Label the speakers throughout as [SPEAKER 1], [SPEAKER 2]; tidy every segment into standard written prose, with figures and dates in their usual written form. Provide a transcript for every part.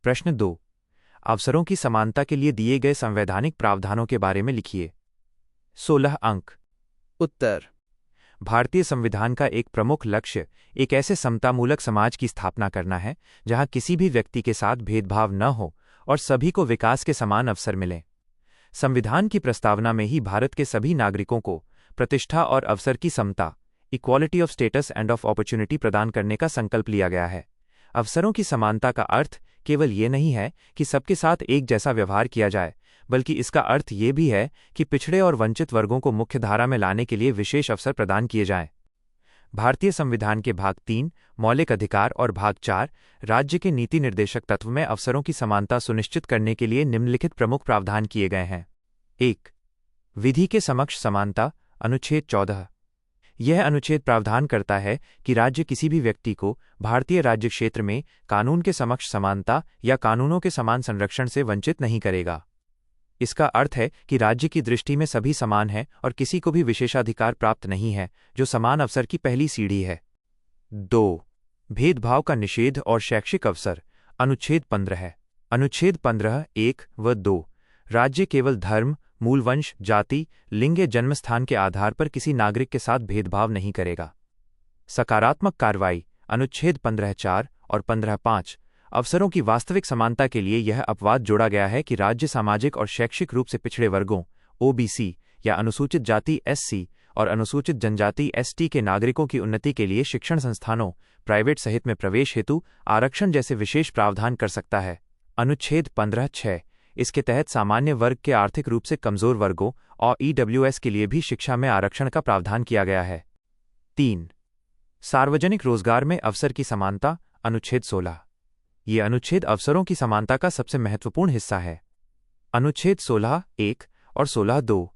[SPEAKER 1] प्रश्न 2। अवसरों की समानता के लिए दिए गए संवैधानिक प्रावधानों के बारे में लिखिए। 16 अंक।
[SPEAKER 2] उत्तर।
[SPEAKER 1] भारतीय संविधान का एक प्रमुख लक्ष्य एक ऐसे समतामूलक समाज की स्थापना करना है जहां किसी भी व्यक्ति के साथ भेदभाव न हो और सभी को विकास के समान अवसर मिलें। संविधान की प्रस्तावना में ही भारत के सभी नागरिकों को प्रतिष्ठा और अवसर की समता, equality of status and of opportunity प्रदान करने का संकल्प लिया गया है। अवसरों की समानता का अर्थ केवल ये नहीं है कि सबके साथ एक जैसा व्यवहार किया जाए, बल्कि इसका अर्थ ये भी है कि पिछड़े और वंचित वर्गों को मुख्यधारा में लाने के लिए विशेष अवसर प्रदान किए जाएं। भारतीय संविधान के भाग 3 मौलिक अधिकार और भाग 4 राज्य के नीति निर्देशक तत्व में अवसरों की समानता सुनिश्चित करने के लिए निम्नलिखित प्रमुख प्रावधान किए गए हैं। 1। विधि के समक्ष समानता, अनुच्छेद 14। यह अनुच्छेद प्रावधान करता है कि राज्य किसी भी व्यक्ति को भारतीय राज्य क्षेत्र में कानून के समक्ष समानता या कानूनों के समान संरक्षण से वंचित नहीं करेगा। इसका अर्थ है कि राज्य की दृष्टि में सभी समान हैं और किसी को भी विशेषाधिकार प्राप्त नहीं है, जो समान अवसर की पहली सीढ़ी है। 2। भेदभाव का निषेध और शैक्षिक अवसर, अनुच्छेद 15 है। अनुच्छेद 15 1 व 2 राज्य केवल धर्म, मूलवंश, जाति, लिंग या जन्मस्थान के आधार पर किसी नागरिक के साथ भेदभाव नहीं करेगा। सकारात्मक कार्रवाई, अनुच्छेद 15(4) और 15(5) अवसरों की वास्तविक समानता के लिए यह अपवाद जोड़ा गया है कि राज्य सामाजिक और शैक्षिक रूप से पिछड़े वर्गों ओबीसी या अनुसूचित जाति एससी और अनुसूचित जनजाति एसटी के नागरिकों की उन्नति के लिए शिक्षण संस्थानों प्राइवेट सहित में प्रवेश हेतु आरक्षण जैसे विशेष प्रावधान कर सकता है। अनुच्छेद 15(6) इसके तहत सामान्य वर्ग के आर्थिक रूप से कमजोर वर्गों और ईडब्ल्यूएस के लिए भी शिक्षा में आरक्षण का प्रावधान किया गया है। 3। सार्वजनिक रोजगार में अवसर की समानता, अनुच्छेद 16। ये अनुच्छेद अवसरों की समानता का सबसे महत्वपूर्ण हिस्सा है। अनुच्छेद 16(1) और 16(2)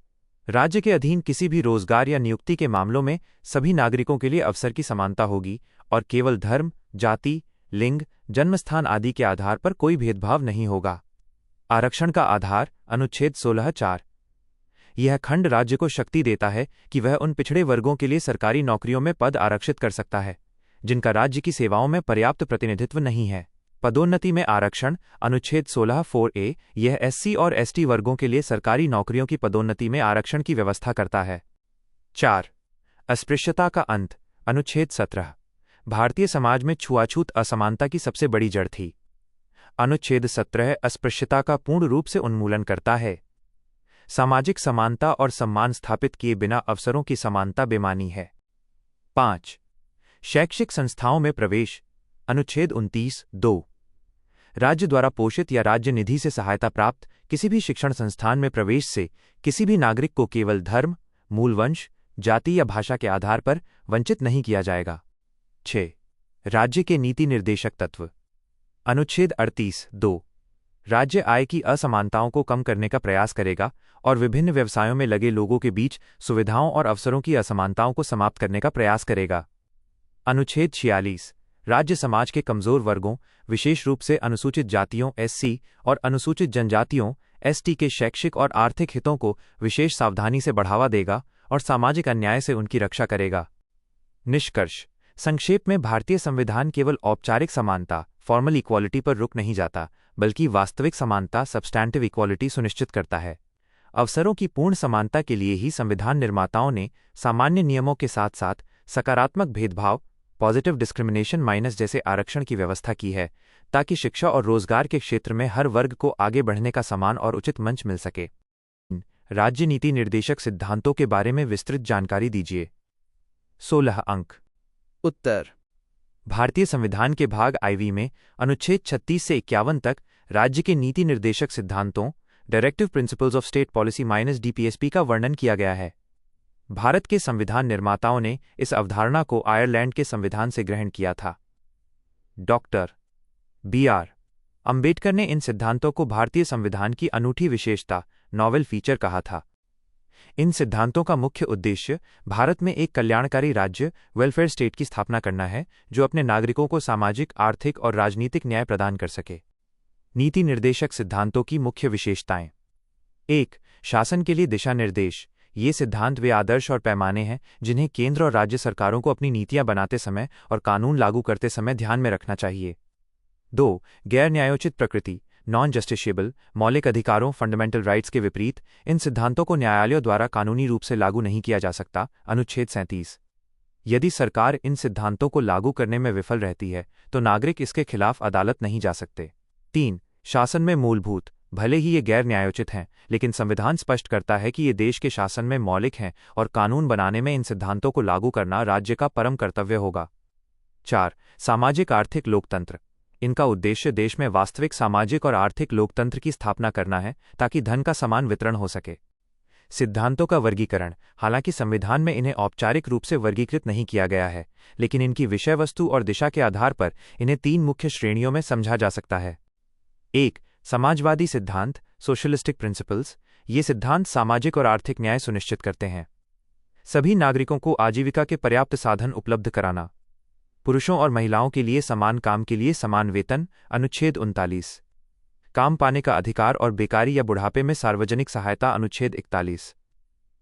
[SPEAKER 1] राज्य के अधीन किसी भी रोजगार या नियुक्ति के मामलों में सभी नागरिकों के लिए अवसर की समानता होगी और केवल धर्म, जाति, लिंग, जन्मस्थान आदि के आधार पर कोई भेदभाव नहीं होगा। आरक्षण का आधार, अनुच्छेद 16(4). यह खंड राज्य को शक्ति देता है कि वह उन पिछड़े वर्गों के लिए सरकारी नौकरियों में पद आरक्षित कर सकता है जिनका राज्य की सेवाओं में पर्याप्त प्रतिनिधित्व नहीं है। पदोन्नति में आरक्षण, अनुच्छेद 16(4)(a) यह एससी और एसटी वर्गों के लिए सरकारी नौकरियों की पदोन्नति में आरक्षण की व्यवस्था करता है। 4। अस्पृश्यता का अंत, अनुच्छेद 17। भारतीय समाज में छुआछूत असमानता की सबसे बड़ी जड़ थी। अनुच्छेद 17 अस्पृश्यता का पूर्ण रूप से उन्मूलन करता है। सामाजिक समानता और सम्मान स्थापित किए बिना अवसरों की समानता बेमानी है। 5। शैक्षिक संस्थाओं में प्रवेश, अनुच्छेद 29(2) राज्य द्वारा पोषित या राज्य निधि से सहायता प्राप्त किसी भी शिक्षण संस्थान में प्रवेश से किसी भी नागरिक को केवल धर्म, मूलवंश, जाति या भाषा के आधार पर वंचित नहीं किया जाएगा। 6। राज्य के नीति निर्देशक तत्व, अनुच्छेद 38(2) राज्य आय की असमानताओं को कम करने का प्रयास करेगा और विभिन्न व्यवसायों में लगे लोगों के बीच सुविधाओं और अवसरों की असमानताओं को समाप्त करने का प्रयास करेगा। अनुच्छेद 46 राज्य समाज के कमजोर वर्गों, विशेष रूप से अनुसूचित जातियों एससी और अनुसूचित जनजातियों एसटी के शैक्षिक और आर्थिक हितों को विशेष सावधानी से बढ़ावा देगा और सामाजिक अन्याय से उनकी रक्षा करेगा। निष्कर्ष, संक्षेप में भारतीय संविधान केवल औपचारिक समानता फॉर्मल इक्वालिटी पर रुक नहीं जाता, बल्कि वास्तविक समानता सब्सटैंटिव इक्वालिटी सुनिश्चित करता है। अवसरों की पूर्ण समानता के लिए ही संविधान निर्माताओं ने सामान्य नियमों के साथ साथ सकारात्मक भेदभाव पॉजिटिव डिस्क्रिमिनेशन माइनस जैसे आरक्षण की व्यवस्था की है, ताकि शिक्षा और रोजगार के क्षेत्र में हर वर्ग को आगे बढ़ने का समान और उचित मंच मिल सके। राज्य नीति निर्देशक सिद्धांतों के बारे में विस्तृत जानकारी दीजिए। 16 अंक।
[SPEAKER 2] उत्तर।
[SPEAKER 1] भारतीय संविधान के भाग IV में अनुच्छेद 36 से 51 तक राज्य के नीति निर्देशक सिद्धांतों directive principles of state policy -DPSP का वर्णन किया गया है। भारत के संविधान निर्माताओं ने इस अवधारणा को आयरलैंड के संविधान से ग्रहण किया था। Doctor B.R. अंबेडकर ने इन सिद्धांतों को भारतीय संविधान की अनूठी विशेषता, नॉवेल फीचर कहा था। इन सिद्धांतों का मुख्य उद्देश्य भारत में एक कल्याणकारी राज्य वेलफेयर स्टेट की स्थापना करना है, जो अपने नागरिकों को सामाजिक, आर्थिक और राजनीतिक न्याय प्रदान कर सके। नीति निर्देशक सिद्धांतों की मुख्य विशेषताएं। 1. शासन के लिए दिशा निर्देश। ये सिद्धांत वे आदर्श और पैमाने हैं जिन्हें केंद्र और राज्य सरकारों को अपनी नीतियां बनाते समय और कानून लागू करते समय ध्यान में रखना चाहिए। 2. गैर न्यायोचित प्रकृति, नॉन जस्टिशिएबल, मौलिक अधिकारों फंडामेंटल राइट्स के विपरीत इन सिद्धांतों को न्यायालयों द्वारा कानूनी रूप से लागू नहीं किया जा सकता। अनुच्छेद 37। यदि सरकार इन सिद्धांतों को लागू करने में विफल रहती है तो नागरिक इसके खिलाफ अदालत नहीं जा सकते। 3. शासन में मूलभूत, भले ही ये गैर न्यायोचित हैं, लेकिन संविधान स्पष्ट करता है कि ये देश के शासन में मौलिक हैं और कानून बनाने में इन सिद्धांतों को लागू करना राज्य का परम कर्तव्य होगा। 4. सामाजिक आर्थिक लोकतंत्र, इनका उद्देश्य देश में वास्तविक सामाजिक और आर्थिक लोकतंत्र की स्थापना करना है ताकि धन का समान वितरण हो सके। सिद्धांतों का वर्गीकरण, हालांकि संविधान में इन्हें औपचारिक रूप से वर्गीकृत नहीं किया गया है, लेकिन इनकी विषय वस्तु और दिशा के आधार पर इन्हें 3 मुख्य श्रेणियों में समझा जा सकता है। 1. समाजवादी सिद्धांत, सोशलिस्टिक प्रिंसिपल्स, ये सिद्धांत सामाजिक और आर्थिक न्याय सुनिश्चित करते हैं। सभी नागरिकों को आजीविका के पर्याप्त साधन उपलब्ध कराना, पुरुषों और महिलाओं के लिए समान काम के लिए समान वेतन। अनुच्छेद 39। काम पाने का अधिकार और बेकारी या बुढ़ापे में सार्वजनिक सहायता। अनुच्छेद 41।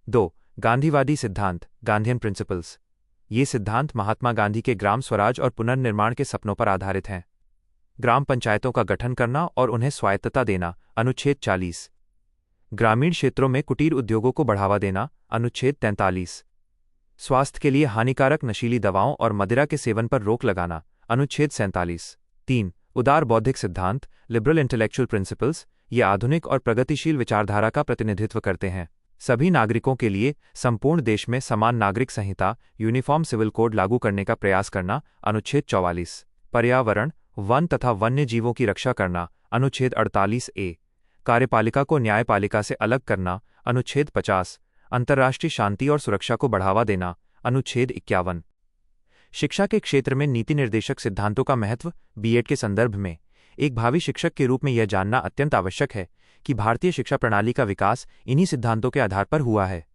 [SPEAKER 1] 2. गांधीवादी सिद्धांत, गांधीयन प्रिंसिपल्स, ये सिद्धांत महात्मा गांधी के ग्राम स्वराज और पुनर्निर्माण के सपनों पर आधारित हैं। ग्राम पंचायतों का गठन करना और उन्हें स्वायत्तता देना। अनुच्छेद 40। ग्रामीण क्षेत्रों में कुटीर उद्योगों को बढ़ावा देना। अनुच्छेद 43। स्वास्थ्य के लिए हानिकारक नशीली दवाओं और मदिरा के सेवन पर रोक लगाना। अनुच्छेद 47। 3. उदार बौद्धिक सिद्धांत, लिबरल इंटेलेक्चुअल प्रिंसिपल्स, ये आधुनिक और प्रगतिशील विचारधारा का प्रतिनिधित्व करते हैं। सभी नागरिकों के लिए संपूर्ण देश में समान नागरिक संहिता, यूनिफॉर्म सिविल कोड लागू करने का प्रयास करना। अनुच्छेद 44। पर्यावरण, वन तथा वन्य जीवों की रक्षा करना। अनुच्छेद 48A। कार्यपालिका को न्यायपालिका से अलग करना। अनुच्छेद 50। अंतर्राष्ट्रीय शांति और सुरक्षा को बढ़ावा देना। अनुच्छेद 51। शिक्षा के क्षेत्र में नीति निर्देशक सिद्धांतों का महत्व। बीएड के संदर्भ में एक भावी शिक्षक के रूप में यह जानना अत्यंत आवश्यक है कि भारतीय शिक्षा प्रणाली का विकास इन्हीं सिद्धांतों के आधार पर हुआ है।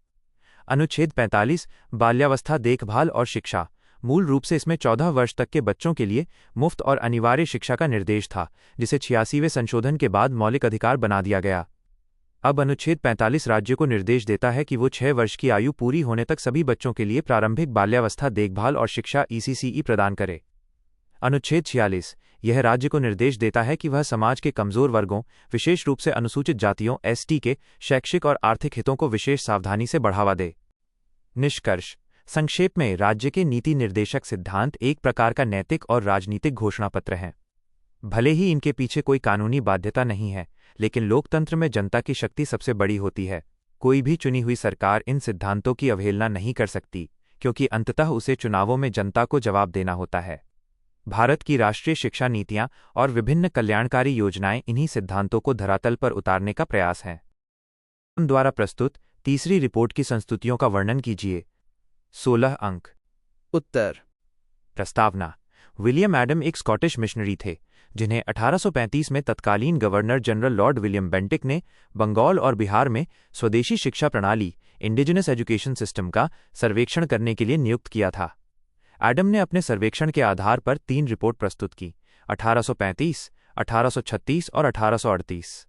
[SPEAKER 1] अनुच्छेद 45। बाल्यावस्था देखभाल और शिक्षा, मूल रूप से इसमें 14 वर्ष तक के बच्चों के लिए मुफ्त और अनिवार्य शिक्षा का निर्देश था, जिसे 86वें संशोधन के बाद मौलिक अधिकार बना दिया गया। अब अनुच्छेद 45 राज्य को निर्देश देता है कि वो 6 वर्ष की आयु पूरी होने तक सभी बच्चों के लिए प्रारंभिक बाल्यावस्था देखभाल और शिक्षा ECCE प्रदान करे। अनुच्छेद 46। यह राज्य को निर्देश देता है कि वह समाज के कमजोर वर्गों, विशेष रूप से अनुसूचित जातियों ST के शैक्षिक और आर्थिक हितों को विशेष सावधानी से बढ़ावा दे। निष्कर्ष, संक्षेप में राज्य के नीति निर्देशक सिद्धांत एक प्रकार का नैतिक और राजनीतिक घोषणापत्र हैं। भले ही इनके पीछे कोई कानूनी बाध्यता नहीं है, लेकिन लोकतंत्र में जनता की शक्ति सबसे बड़ी होती है। कोई भी चुनी हुई सरकार इन सिद्धांतों की अवहेलना नहीं कर सकती, क्योंकि अंततः उसे चुनावों में जनता को जवाब देना होता है। भारत की राष्ट्रीय शिक्षा नीतियां और विभिन्न कल्याणकारी योजनाएं इन्हीं सिद्धांतों को धरातल पर उतारने का प्रयास हैं। द्वारा प्रस्तुत तीसरी रिपोर्ट की संस्तुतियों का वर्णन कीजिए। 16 अंक।
[SPEAKER 2] उत्तर।
[SPEAKER 1] प्रस्तावना। विलियम एडम एक स्कॉटिश मिशनरी थे, जिन्हें 1835 में तत्कालीन governor general Lord William Bentinck ने बंगाल और बिहार में स्वदेशी शिक्षा प्रणाली इंडिजिनस एजुकेशन सिस्टम का सर्वेक्षण करने के लिए नियुक्त किया था। एडम ने अपने सर्वेक्षण के आधार पर 3 रिपोर्ट प्रस्तुत की: 1835, 1836 और 1838।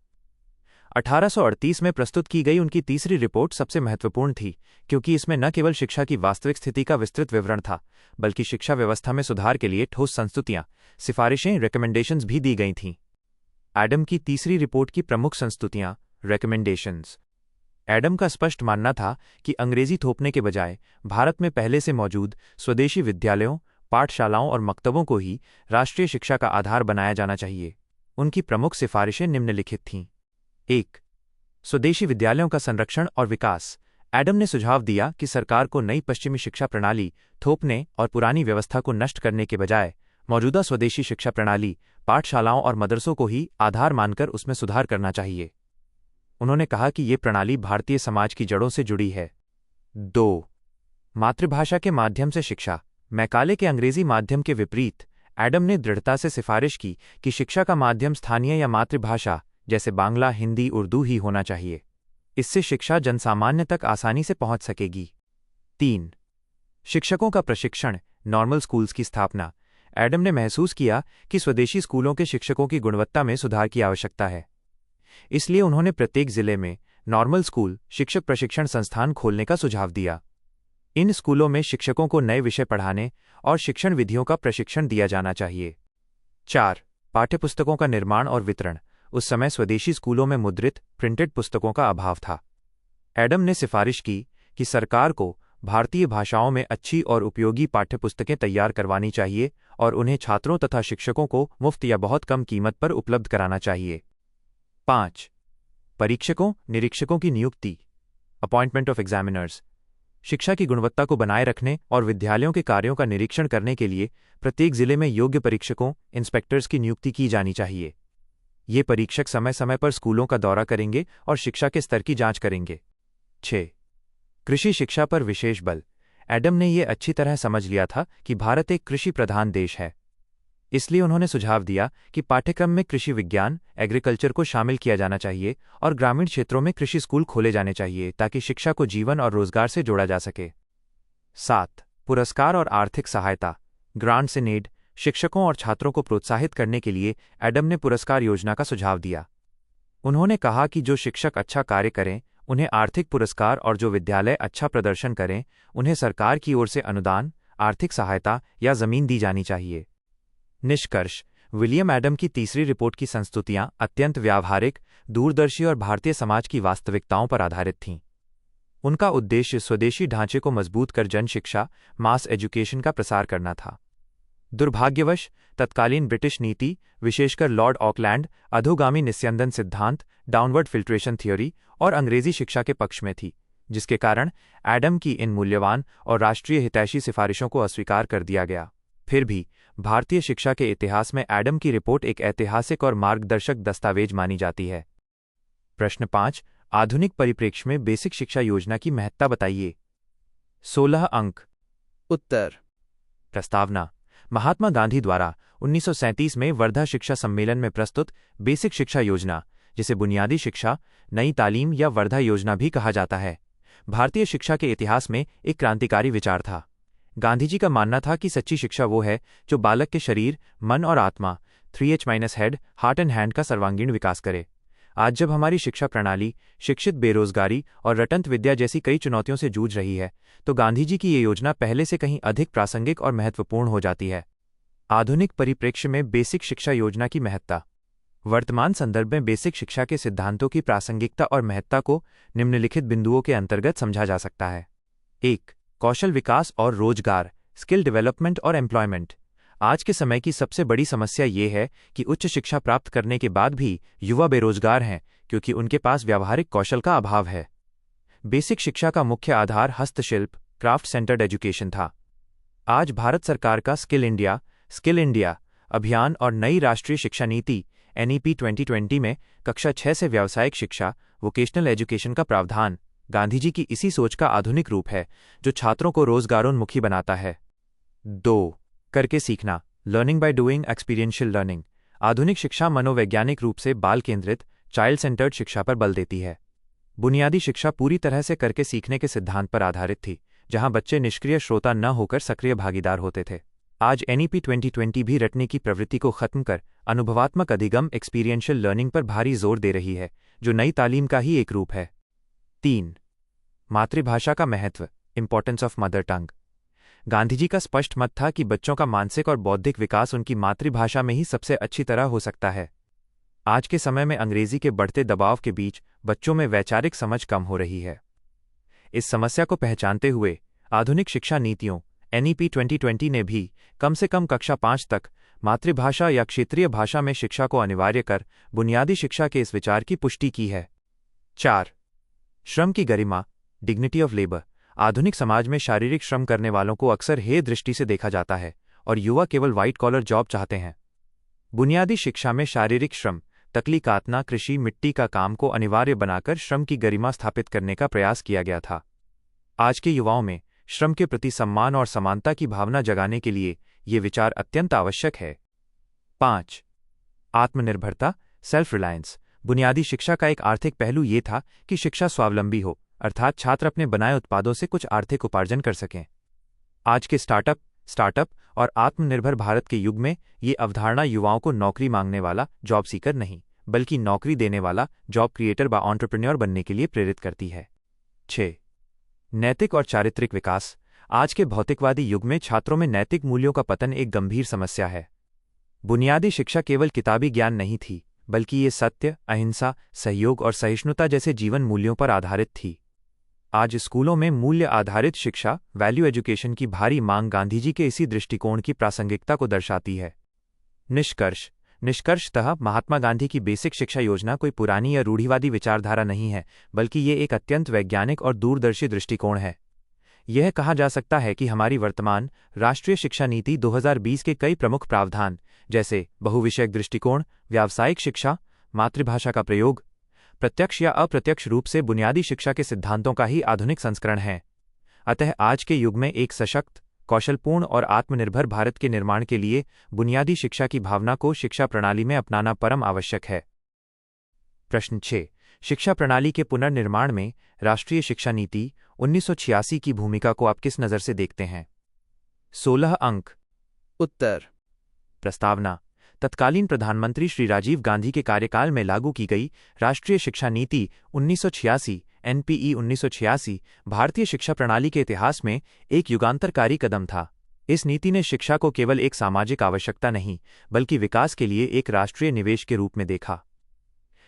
[SPEAKER 1] 1838 में प्रस्तुत की गई उनकी तीसरी रिपोर्ट सबसे महत्वपूर्ण थी, क्योंकि इसमें न केवल शिक्षा की वास्तविक स्थिति का विस्तृत विवरण था, बल्कि शिक्षा व्यवस्था में सुधार के लिए ठोस संस्तुतियां, सिफारिशें, रिकमेंडेशंस भी दी गई थीं। एडम की तीसरी रिपोर्ट की प्रमुख संस्तुतियां, रिकमेंडेशंस। एडम का स्पष्ट मानना था कि अंग्रेजी थोपने के बजाय भारत में पहले से मौजूद स्वदेशी विद्यालयों, पाठशालाओं और मकतबों को ही राष्ट्रीय शिक्षा का आधार बनाया जाना चाहिए। उनकी प्रमुख सिफारिशें निम्नलिखित थीं। 1. स्वदेशी विद्यालयों का संरक्षण और विकास। एडम ने सुझाव दिया कि सरकार को नई पश्चिमी शिक्षा प्रणाली थोपने और पुरानी व्यवस्था को नष्ट करने के बजाय मौजूदा स्वदेशी शिक्षा प्रणाली, पाठशालाओं और मदरसों को ही आधार मानकर उसमें सुधार करना चाहिए। उन्होंने कहा कि ये प्रणाली भारतीय समाज की जड़ों से जुड़ी है। 2. मातृभाषा के माध्यम से शिक्षा। मैकाले के अंग्रेजी माध्यम के विपरीत एडम ने दृढ़ता से सिफारिश की कि शिक्षा का माध्यम स्थानीय या मातृभाषा जैसे बांग्ला, हिंदी, उर्दू ही होना चाहिए। इससे शिक्षा जनसामान्य तक आसानी से पहुंच सकेगी। 3. शिक्षकों का प्रशिक्षण, नॉर्मल स्कूल्स की स्थापना। एडम ने महसूस किया कि स्वदेशी स्कूलों के शिक्षकों की गुणवत्ता में सुधार की आवश्यकता है। इसलिए उन्होंने प्रत्येक जिले में नॉर्मल स्कूल शिक्षक प्रशिक्षण संस्थान खोलने का सुझाव दिया। इन स्कूलों में शिक्षकों को नए विषय पढ़ाने और शिक्षण विधियों का प्रशिक्षण दिया जाना चाहिए। 4. पाठ्यपुस्तकों का निर्माण और वितरण। उस समय स्वदेशी स्कूलों में मुद्रित प्रिंटेड पुस्तकों का अभाव था। एडम ने सिफारिश की कि सरकार को भारतीय भाषाओं में अच्छी और उपयोगी पाठ्यपुस्तकें तैयार करवानी चाहिए और उन्हें छात्रों तथा शिक्षकों को मुफ्त या बहुत कम कीमत पर उपलब्ध कराना चाहिए। 5. परीक्षकों निरीक्षकों की नियुक्ति, अपॉइंटमेंट ऑफ एग्जामिनर्स। शिक्षा की गुणवत्ता को बनाए रखने और विद्यालयों के कार्यों का निरीक्षण करने के लिए प्रत्येक जिले में योग्य परीक्षकों इंस्पेक्टर्स की नियुक्ति की जानी चाहिए। ये परीक्षक समय समय पर स्कूलों का दौरा करेंगे और शिक्षा के स्तर की जांच करेंगे। 6. कृषि शिक्षा पर विशेष बल। एडम ने यह अच्छी तरह समझ लिया था कि भारत एक कृषि प्रधान देश है, इसलिए उन्होंने सुझाव दिया कि पाठ्यक्रम में कृषि विज्ञान एग्रीकल्चर को शामिल किया जाना चाहिए और ग्रामीण क्षेत्रों में कृषि स्कूल खोले जाने चाहिए ताकि शिक्षा को जीवन और रोजगार से जोड़ा जा सके। 7. पुरस्कार और आर्थिक सहायता, ग्रांट्स इन एड। शिक्षकों और छात्रों को प्रोत्साहित करने के लिए एडम ने पुरस्कार योजना का सुझाव दिया। उन्होंने कहा कि जो शिक्षक अच्छा कार्य करें उन्हें आर्थिक पुरस्कार और जो विद्यालय अच्छा प्रदर्शन करें उन्हें सरकार की ओर से अनुदान, आर्थिक सहायता या जमीन दी जानी चाहिए। निष्कर्ष, विलियम एडम की तीसरी रिपोर्ट की संस्तुतियां अत्यंत व्यावहारिक, दूरदर्शी और भारतीय समाज की वास्तविकताओं पर आधारित थीं। उनका उद्देश्य स्वदेशी ढांचे को मजबूत कर जन शिक्षा, मास एजुकेशन का प्रसार करना था। दुर्भाग्यवश तत्कालीन ब्रिटिश नीति, विशेषकर लॉर्ड ऑकलैंड, अधोगामी निस्यंदन सिद्धांत, डाउनवर्ड फिल्ट्रेशन थियोरी और अंग्रेजी शिक्षा के पक्ष में थी, जिसके कारण एडम की इन मूल्यवान और राष्ट्रीय हितैषी सिफारिशों को अस्वीकार कर दिया गया। फिर भी भारतीय शिक्षा के इतिहास में एडम की रिपोर्ट एक ऐतिहासिक और मार्गदर्शक दस्तावेज मानी जाती है। प्रश्न 5. आधुनिक परिप्रेक्ष्य में बेसिक शिक्षा योजना की महत्ता बताइए। 16 अंक।
[SPEAKER 2] उत्तर।
[SPEAKER 1] प्रस्तावना। महात्मा गांधी द्वारा 1937 में वर्धा शिक्षा सम्मेलन में प्रस्तुत बेसिक शिक्षा योजना, जिसे बुनियादी शिक्षा, नई तालीम या वर्धा योजना भी कहा जाता है, भारतीय शिक्षा के इतिहास में एक क्रांतिकारी विचार था। गांधी जी का मानना था कि सच्ची शिक्षा वो है जो बालक के शरीर, मन और आत्मा 3H- head, heart and hand का सर्वांगीण विकास करे। आज जब हमारी शिक्षा प्रणाली शिक्षित बेरोजगारी और रटंत विद्या जैसी कई चुनौतियों से जूझ रही है, तो गांधी जी की ये योजना पहले से कहीं अधिक प्रासंगिक और महत्वपूर्ण हो जाती है। आधुनिक परिप्रेक्ष्य में बेसिक शिक्षा योजना की महत्ता। वर्तमान संदर्भ में बेसिक शिक्षा के सिद्धांतों की प्रासंगिकता और महत्ता को निम्नलिखित बिंदुओं के अंतर्गत समझा जा सकता है। 1. कौशल विकास और रोजगार, स्किल डेवलपमेंट और एम्प्लॉयमेंट। आज के समय की सबसे बड़ी समस्या ये है कि उच्च शिक्षा प्राप्त करने के बाद भी युवा बेरोजगार हैं क्योंकि उनके पास व्यावहारिक कौशल का अभाव है। बेसिक शिक्षा का मुख्य आधार हस्तशिल्प, क्राफ्ट सेंटर्ड एजुकेशन था। आज भारत सरकार का स्किल इंडिया अभियान और नई राष्ट्रीय शिक्षा नीति NEP 2020 में कक्षा 6 से व्यावसायिक शिक्षा, वोकेशनल एजुकेशन का प्रावधान गांधी जी की इसी सोच का आधुनिक रूप है जो छात्रों को रोजगारोन्मुखी बनाता है। 2. करके सीखना, learning by doing, experiential learning. आधुनिक शिक्षा मनोवैज्ञानिक रूप से बाल केंद्रित, चाइल्ड सेंटर्ड शिक्षा पर बल देती है। बुनियादी शिक्षा पूरी तरह से करके सीखने के सिद्धांत पर आधारित थी, जहां बच्चे निष्क्रिय श्रोता न होकर सक्रिय भागीदार होते थे। आज NEP 2020 भी रटने की प्रवृत्ति को खत्म कर अनुभवात्मक अधिगम, एक्सपीरियंशियल लर्निंग पर भारी जोर दे रही है, जो नई तालीम का ही एक रूप है। 3. मातृभाषा का महत्व, importance of mother tongue. Gandhi ji का स्पष्ट मत था कि बच्चों का मानसिक और बौद्धिक विकास उनकी मातृभाषा में ही सबसे अच्छी तरह हो सकता है। आज के समय में अंग्रेजी के बढ़ते दबाव के बीच बच्चों में वैचारिक समझ कम हो रही है। इस समस्या को पहचानते हुए आधुनिक शिक्षा नीतियों NEP 2020 ने भी कम से कम कक्षा 5 तक मातृभाषा या क्षेत्रीय भाषा में शिक्षा को अनिवार्य कर बुनियादी शिक्षा के इस विचार की पुष्टि की है। 4. श्रम की गरिमा, डिग्निटी ऑफ लेबर। आधुनिक समाज में शारीरिक श्रम करने वालों को अक्सर हेय दृष्टि से देखा जाता है और युवा केवल व्हाइट कॉलर जॉब चाहते हैं। बुनियादी शिक्षा में शारीरिक श्रम, तकली काटना, कृषि, मिट्टी का काम को अनिवार्य बनाकर श्रम की गरिमा स्थापित करने का प्रयास किया गया था। आज के युवाओं में श्रम के प्रति सम्मान और समानता की भावना जगाने के लिए ये विचार अत्यंत आवश्यक है। 5. आत्मनिर्भरता, सेल्फ रिलायंस। बुनियादी शिक्षा का एक आर्थिक पहलू ये था कि शिक्षा स्वावलंबी हो, अर्थात छात्र अपने बनाए उत्पादों से कुछ आर्थिक उपार्जन कर सकें। आज के स्टार्टअप और आत्मनिर्भर भारत के युग में ये अवधारणा युवाओं को नौकरी मांगने वाला जॉब सीकर नहीं, बल्कि नौकरी देने वाला जॉब क्रिएटर व एंटरप्रेन्योर बनने के लिए प्रेरित करती है। 6. नैतिक और चारित्रिक विकास। आज के भौतिकवादी युग में छात्रों में नैतिक मूल्यों का पतन एक गंभीर समस्या है। बुनियादी शिक्षा केवल किताबी ज्ञान नहीं थी, बल्कि ये सत्य, अहिंसा, सहयोग और सहिष्णुता जैसे जीवन मूल्यों पर आधारित थी। आज स्कूलों में मूल्य आधारित शिक्षा, वैल्यू एजुकेशन की भारी मांग गांधीजी के इसी दृष्टिकोण की प्रासंगिकता को दर्शाती है। निष्कर्षतः महात्मा गांधी की बेसिक शिक्षा योजना कोई पुरानी या रूढ़िवादी विचारधारा नहीं है, बल्कि ये एक अत्यंत वैज्ञानिक और दूरदर्शी दृष्टिकोण है। यह कहा जा सकता है कि हमारी वर्तमान राष्ट्रीय शिक्षा नीति 2020 के कई प्रमुख प्रावधान, जैसे बहुविषयक दृष्टिकोण, व्यावसायिक शिक्षा, मातृभाषा का प्रयोग, प्रत्यक्ष या अप्रत्यक्ष रूप से बुनियादी शिक्षा के सिद्धांतों का ही आधुनिक संस्करण है। अतः आज के युग में एक सशक्त, कौशलपूर्ण और आत्मनिर्भर भारत के निर्माण के लिए बुनियादी शिक्षा की भावना को शिक्षा प्रणाली में अपनाना परम आवश्यक है। प्रश्न 6। शिक्षा प्रणाली के पुनर्निर्माण में राष्ट्रीय शिक्षा नीति 1986 की भूमिका को आप किस नज़र से देखते हैं? 16 अंक।
[SPEAKER 2] उत्तर।
[SPEAKER 1] प्रस्तावना। तत्कालीन प्रधानमंत्री श्री राजीव गांधी के कार्यकाल में लागू की गई राष्ट्रीय शिक्षा नीति 1986 एनपीई 1986 भारतीय शिक्षा प्रणाली के इतिहास में एक युगांतरकारी कदम था। इस नीति ने शिक्षा को केवल एक सामाजिक आवश्यकता नहीं, बल्कि विकास के लिए एक राष्ट्रीय निवेश के रूप में देखा।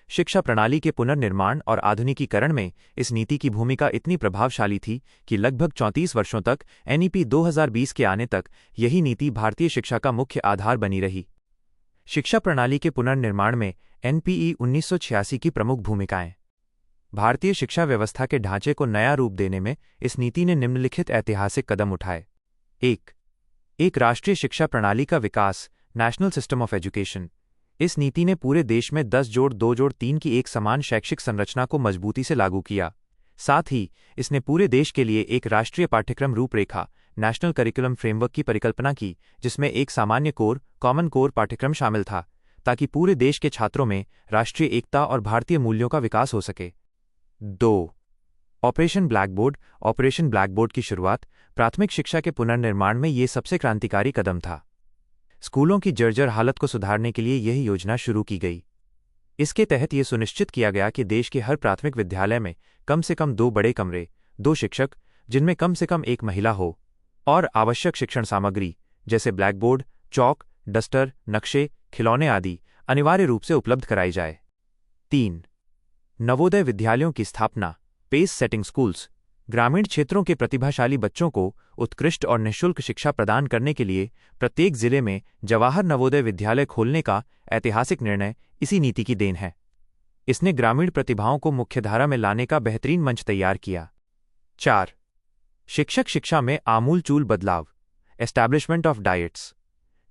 [SPEAKER 1] शिक्षा प्रणाली के पुनर्निर्माण और आधुनिकीकरण में इस नीति की भूमिका इतनी प्रभावशाली थी कि लगभग 34 वर्षों तक एनईपी 2020 के आने तक यही नीति भारतीय शिक्षा का मुख्य आधार बनी रही। शिक्षा प्रणाली के पुनर्निर्माण में एनपीई 1986 की प्रमुख भूमिकाएं। भारतीय शिक्षा व्यवस्था के ढांचे को नया रूप देने में इस नीति ने निम्नलिखित ऐतिहासिक कदम उठाए। 1. राष्ट्रीय शिक्षा प्रणाली का विकास, नेशनल सिस्टम ऑफ एजुकेशन। इस नीति ने पूरे देश में 10+2+3 की एक समान शैक्षिक संरचना को मजबूती से लागू किया। साथ ही इसने पूरे देश के लिए एक राष्ट्रीय पाठ्यक्रम रूपरेखा, नेशनल करिकुलम फ्रेमवर्क की परिकल्पना की, जिसमें एक सामान्य कॉमन कोर पाठ्यक्रम शामिल था, ताकि पूरे देश के छात्रों में राष्ट्रीय एकता और भारतीय मूल्यों का विकास हो सके। 2. ऑपरेशन ब्लैकबोर्ड की शुरुआत प्राथमिक शिक्षा के पुनर्निर्माण में ये सबसे क्रांतिकारी कदम था। स्कूलों की जर्जर हालत को सुधारने के लिए यह योजना शुरू की गई। इसके तहत यह सुनिश्चित किया गया कि देश के हर प्राथमिक विद्यालय में कम से कम 2 बड़े कमरे, 2 शिक्षक, जिनमें कम से कम 1 महिला हो, और आवश्यक शिक्षण सामग्री जैसे ब्लैकबोर्ड, चॉक, डस्टर, नक्शे, खिलौने आदि अनिवार्य रूप से उपलब्ध कराई जाए। 3. नवोदय विद्यालयों की स्थापना, पेस सेटिंग स्कूल्स। ग्रामीण क्षेत्रों के प्रतिभाशाली बच्चों को उत्कृष्ट और निःशुल्क शिक्षा प्रदान करने के लिए प्रत्येक जिले में जवाहर नवोदय विद्यालय खोलने का ऐतिहासिक निर्णय इसी नीति की देन है। इसने ग्रामीण प्रतिभाओं को मुख्यधारा में लाने का बेहतरीन मंच तैयार किया। 4. शिक्षक शिक्षा में आमूलचूल बदलाव, एस्टैब्लिशमेंट ऑफ डाइट्स।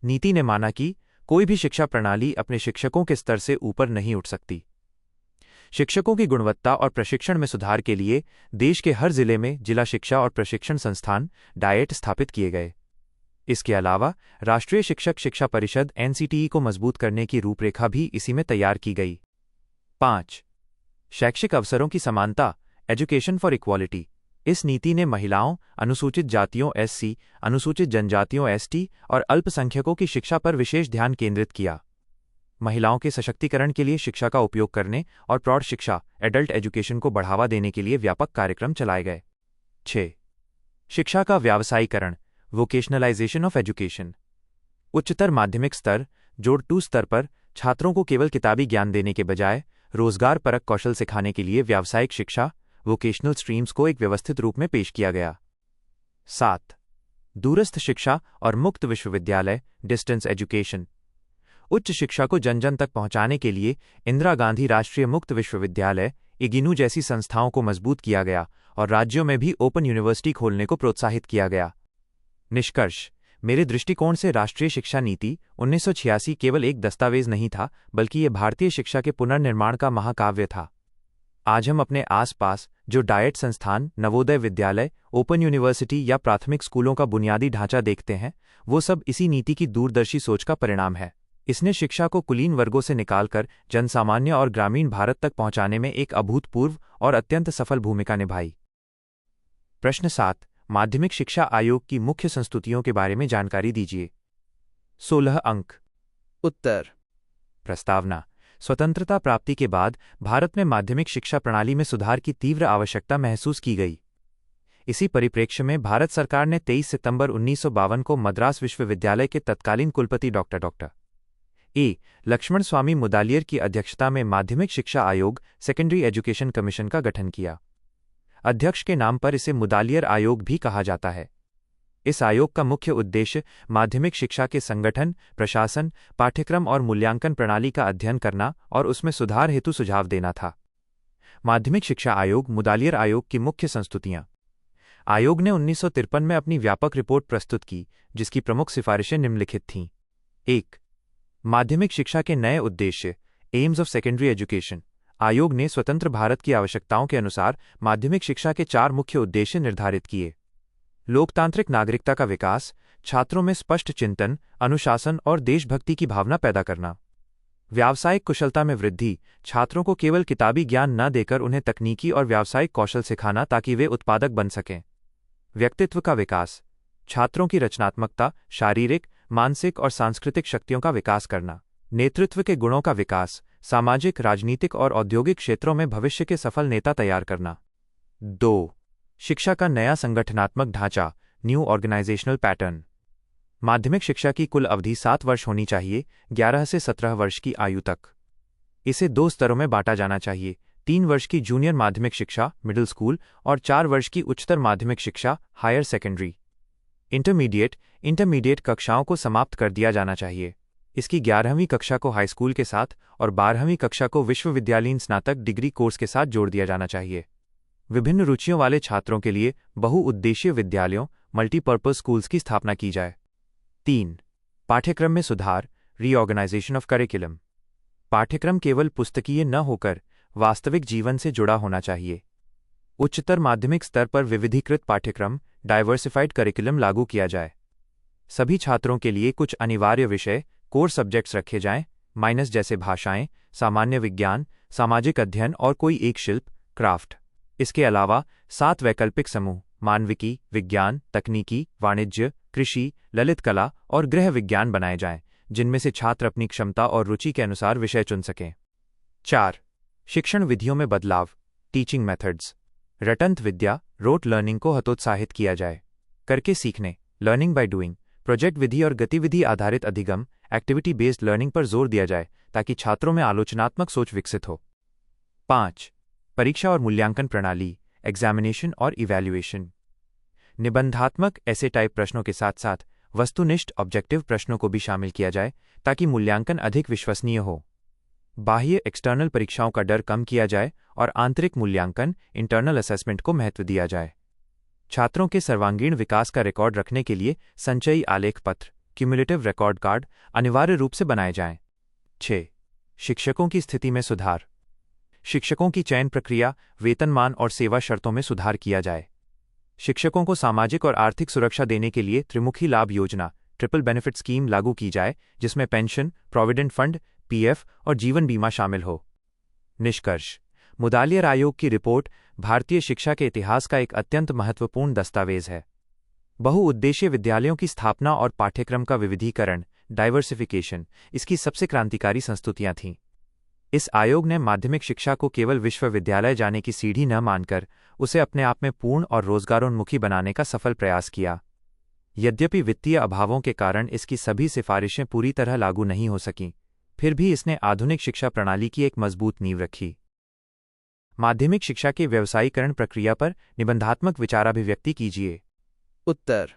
[SPEAKER 1] नीति ने माना कि कोई भी शिक्षा प्रणाली अपने शिक्षकों के स्तर से ऊपर नहीं उठ सकती। शिक्षकों की गुणवत्ता और प्रशिक्षण में सुधार के लिए देश के हर जिले में जिला शिक्षा और प्रशिक्षण संस्थान डाइट स्थापित किए गए। इसके अलावा राष्ट्रीय शिक्षक शिक्षा परिषद एनसीटीई को मजबूत करने की रूपरेखा भी इसी में तैयार की गई। 5. शैक्षिक अवसरों की समानता, एजुकेशन फॉर इक्वालिटी। इस नीति ने महिलाओं, अनुसूचित जातियों एससी, अनुसूचित जनजातियों एसटी और अल्पसंख्यकों की शिक्षा पर विशेष ध्यान केंद्रित किया। महिलाओं के सशक्तिकरण के लिए शिक्षा का उपयोग करने और प्रौढ़ शिक्षा, एडल्ट एजुकेशन को बढ़ावा देने के लिए व्यापक कार्यक्रम चलाए गए। 6. शिक्षा का व्यावसायीकरण, वोकेशनलाइजेशन ऑफ एजुकेशन। उच्चतर माध्यमिक स्तर जोड़ 2 स्तर पर छात्रों को केवल किताबी ज्ञान देने के बजाय रोजगार परक कौशल सिखाने के लिए व्यावसायिक शिक्षा, वोकेशनल स्ट्रीम्स को एक व्यवस्थित रूप में पेश किया गया। 7. दूरस्थ शिक्षा और मुक्त विश्वविद्यालय, डिस्टेंस एजुकेशन। उच्च शिक्षा को जन जन तक पहुंचाने के लिए इंदिरा गांधी राष्ट्रीय मुक्त विश्वविद्यालय इग्नू जैसी संस्थाओं को मजबूत किया गया और राज्यों में भी ओपन यूनिवर्सिटी खोलने को प्रोत्साहित किया गया। निष्कर्ष। मेरे दृष्टिकोण से राष्ट्रीय शिक्षा नीति 1986 केवल एक दस्तावेज नहीं था, बल्कि ये भारतीय शिक्षा के पुनर्निर्माण का महाकाव्य था। आज हम अपने आसपास जो डाइट संस्थान, नवोदय विद्यालय, ओपन यूनिवर्सिटी या प्राथमिक स्कूलों का बुनियादी ढांचा देखते हैं, वो सब इसी नीति की दूरदर्शी सोच का परिणाम है। इसने शिक्षा को कुलीन वर्गों से निकालकर जनसामान्य और ग्रामीण भारत तक पहुंचाने में एक अभूतपूर्व और अत्यंत सफल भूमिका निभाई। प्रश्न 7. माध्यमिक शिक्षा आयोग की मुख्य संस्तुतियों के बारे में जानकारी दीजिए। 16 अंक।
[SPEAKER 2] उत्तर।
[SPEAKER 1] प्रस्तावना। स्वतंत्रता प्राप्ति के बाद भारत में माध्यमिक शिक्षा प्रणाली में सुधार की तीव्र आवश्यकता महसूस की गई। इसी परिप्रेक्ष्य में भारत सरकार ने 23 सितंबर 1952 को मद्रास विश्वविद्यालय के तत्कालीन कुलपति डॉक्टर लक्ष्मण स्वामी मुदालियर की अध्यक्षता में माध्यमिक शिक्षा आयोग सेकेंडरी एजुकेशन कमीशन का गठन किया। अध्यक्ष के नाम पर इसे मुदालियर आयोग भी कहा जाता है। इस आयोग का मुख्य उद्देश्य माध्यमिक शिक्षा के संगठन, प्रशासन, पाठ्यक्रम और मूल्यांकन प्रणाली का अध्ययन करना और उसमें सुधार हेतु सुझाव देना था। माध्यमिक शिक्षा आयोग मुदालियर आयोग की मुख्य संस्तुतियां। आयोग ने 1953 में अपनी व्यापक रिपोर्ट प्रस्तुत की, जिसकी प्रमुख सिफारिशें निम्नलिखित थीं। 1. माध्यमिक शिक्षा के नए उद्देश्य, एम्स ऑफ सेकेंडरी एजुकेशन। आयोग ने स्वतंत्र भारत की आवश्यकताओं के अनुसार माध्यमिक शिक्षा के 4 मुख्य उद्देश्य निर्धारित किए। लोकतांत्रिक नागरिकता का विकास, छात्रों में स्पष्ट चिंतन, अनुशासन और देशभक्ति की भावना पैदा करना। व्यावसायिक कुशलता में वृद्धि, छात्रों को केवल किताबी ज्ञान न देकर उन्हें तकनीकी और व्यावसायिक कौशल सिखाना ताकि वे उत्पादक बन सकें। व्यक्तित्व का विकास, छात्रों की रचनात्मकता, शारीरिक, मानसिक और सांस्कृतिक शक्तियों का विकास करना। नेतृत्व के गुणों का विकास, सामाजिक, राजनीतिक और औद्योगिक क्षेत्रों में भविष्य के सफल नेता तैयार करना। 2. शिक्षा का नया संगठनात्मक ढांचा, न्यू ऑर्गेनाइजेशनल पैटर्न। माध्यमिक शिक्षा की कुल अवधि 7 वर्ष होनी चाहिए, 11 से 17 वर्ष की आयु तक। इसे 2 स्तरों में बांटा जाना चाहिए, 3 वर्ष की जूनियर माध्यमिक शिक्षा, मिडिल स्कूल, और 4 वर्ष की उच्चतर माध्यमिक शिक्षा, हायर सेकेंडरी। इंटरमीडिएट कक्षाओं को समाप्त कर दिया जाना चाहिए। इसकी 11वीं कक्षा को हाई स्कूल के साथ और 12वीं कक्षा को विश्वविद्यालयीन स्नातक डिग्री कोर्स के साथ जोड़ दिया जाना चाहिए। विभिन्न रुचियों वाले छात्रों के लिए बहुउद्देशीय विद्यालयों, मल्टीपर्पज स्कूल्स की स्थापना की जाए। 3. पाठ्यक्रम में सुधार, रीऑर्गेनाइजेशन ऑफ करिकुलम। पाठ्यक्रम केवल पुस्तकीय न होकर वास्तविक जीवन से जुड़ा होना चाहिए। उच्चतर माध्यमिक स्तर पर विविधीकृत पाठ्यक्रम, डाइवर्सिफाइड करिकुलम लागू किया जाए। सभी छात्रों के लिए कुछ अनिवार्य विषय, कोर सब्जेक्ट्स रखे जाएं, माइनस जैसे भाषाएं, सामान्य विज्ञान, सामाजिक अध्ययन और कोई एक शिल्प, क्राफ्ट। इसके अलावा 7 वैकल्पिक समूह, मानविकी, विज्ञान, तकनीकी, वाणिज्य, कृषि, ललित कला और गृह विज्ञान बनाए जाएं, जिनमें से छात्र अपनी क्षमता और रुचि के अनुसार विषय चुन सकें। 4. शिक्षण विधियों में बदलाव, टीचिंग मेथड्स। रटंत विद्या, रोट लर्निंग को हतोत्साहित किया जाए। करके सीखने, लर्निंग बाय डूइंग, प्रोजेक्ट विधि और गतिविधि आधारित अधिगम, एक्टिविटी बेस्ड लर्निंग पर जोर दिया जाए ताकि छात्रों में आलोचनात्मक सोच विकसित हो। 5. परीक्षा और मूल्यांकन प्रणाली, एग्जामिनेशन और इवैल्यूएशन। निबंधात्मक ऐसे टाइप प्रश्नों के साथ साथ वस्तुनिष्ठ ऑब्जेक्टिव प्रश्नों को भी शामिल किया जाए ताकि मूल्यांकन अधिक विश्वसनीय हो। बाह्य एक्सटर्नल परीक्षाओं का डर कम किया जाए और आंतरिक मूल्यांकन, इंटरनल असेसमेंट को महत्व दिया जाए। छात्रों के सर्वांगीण विकास का रिकॉर्ड रखने के लिए संचयी आलेख पत्र, क्यूमुलेटिव रिकॉर्ड कार्ड अनिवार्य रूप से बनाए जाएं। 6. शिक्षकों की स्थिति में सुधार। शिक्षकों की चयन प्रक्रिया, वेतनमान और सेवा शर्तों में सुधार किया जाए। शिक्षकों को सामाजिक और आर्थिक सुरक्षा देने के लिए त्रिमुखी लाभ योजना, ट्रिपल बेनिफिट स्कीम लागू की जाए, जिसमें पेंशन, प्रोविडेंट फंड, पीएफ और जीवन बीमा शामिल हो। निष्कर्ष। मुदालियर आयोग की रिपोर्ट भारतीय शिक्षा के इतिहास का एक अत्यंत महत्वपूर्ण दस्तावेज है। बहुउद्देशीय विद्यालयों की स्थापना और पाठ्यक्रम का विविधीकरण, डाइवर्सिफिकेशन, इसकी सबसे क्रांतिकारी संस्तुतियां थीं। इस आयोग ने माध्यमिक शिक्षा को केवल विश्वविद्यालय जाने की सीढ़ी न मानकर उसे अपने आप में पूर्ण और रोजगारोन्मुखी बनाने का सफल प्रयास किया। यद्यपि वित्तीय अभावों के कारण इसकी सभी सिफारिशें पूरी तरह लागू नहीं हो सकीं, फिर भी इसने आधुनिक शिक्षा प्रणाली की एक मजबूत नींव रखी। माध्यमिक शिक्षा के व्यावसायीकरण प्रक्रिया पर निबंधात्मक विचाराभिव्यक्ति कीजिए।
[SPEAKER 2] उत्तर।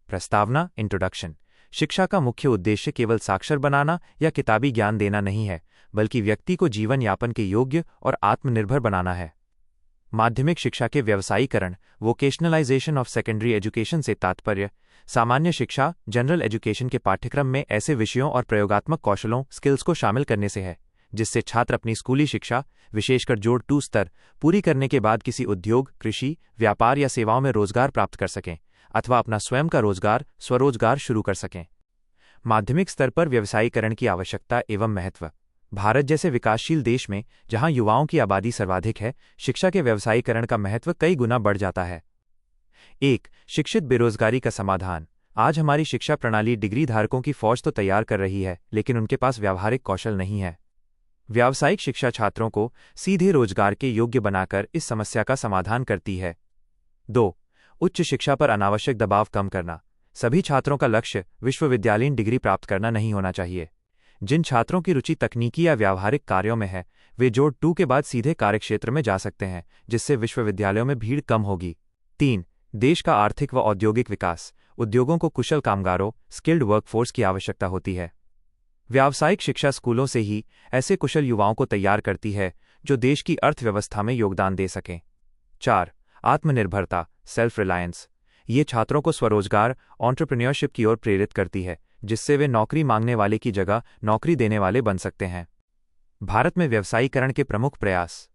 [SPEAKER 1] प्रस्तावना, इंट्रोडक्शन। शिक्षा का मुख्य उद्देश्य केवल साक्षर बनाना या किताबी ज्ञान देना नहीं है, बल्कि व्यक्ति को जीवन यापन के योग्य और आत्मनिर्भर बनाना है। माध्यमिक शिक्षा के व्यावसायीकरण, वोकेशनलाइजेशन ऑफ सेकेंडरी एजुकेशन से तात्पर्य सामान्य शिक्षा, जनरल एजुकेशन के पाठ्यक्रम में ऐसे विषयों और प्रयोगात्मक कौशलों, स्किल्स को शामिल करने से है जिससे छात्र अपनी स्कूली शिक्षा, विशेषकर जोड़ 2 स्तर, पूरी करने के बाद किसी उद्योग, कृषि, व्यापार या सेवाओं में रोजगार प्राप्त कर सकें अथवा अपना स्वयं का रोजगार, स्वरोजगार शुरू कर सकें। माध्यमिक स्तर पर व्यावसायीकरण की आवश्यकता एवं महत्व। भारत जैसे विकासशील देश में, जहां युवाओं की आबादी सर्वाधिक है, शिक्षा के व्यावसायीकरण का महत्व कई गुना बढ़ जाता है। 1. शिक्षित बेरोजगारी का समाधान। आज हमारी शिक्षा प्रणाली डिग्री धारकों की फौज तो तैयार कर रही है, लेकिन उनके पास व्यावहारिक कौशल नहीं है। व्यावसायिक शिक्षा छात्रों को सीधे रोजगार के योग्य बनाकर इस समस्या का समाधान करती है। 2. उच्च शिक्षा पर अनावश्यक दबाव कम करना। सभी छात्रों का लक्ष्य विश्वविद्यालयीन डिग्री प्राप्त करना नहीं होना चाहिए। जिन छात्रों की रुचि तकनीकी या व्यावहारिक कार्यों में है वे जोड़ 2 के बाद सीधे कार्यक्षेत्र में जा सकते हैं, जिससे विश्वविद्यालयों में भीड़ कम होगी। 3. देश का आर्थिक व औद्योगिक विकास। उद्योगों को कुशल कामगारों स्किल्ड वर्कफोर्स की आवश्यकता होती है। व्यावसायिक शिक्षा स्कूलों से ही ऐसे कुशल युवाओं को तैयार करती है जो देश की अर्थव्यवस्था में योगदान दे सकें। 4. आत्मनिर्भरता सेल्फ रिलायंस। ये छात्रों को स्वरोजगार एंटरप्रेन्योरशिप की ओर प्रेरित करती है, जिससे वे नौकरी मांगने वाले की जगह नौकरी देने वाले बन सकते हैं। भारत में व्यवसायीकरण के प्रमुख प्रयास।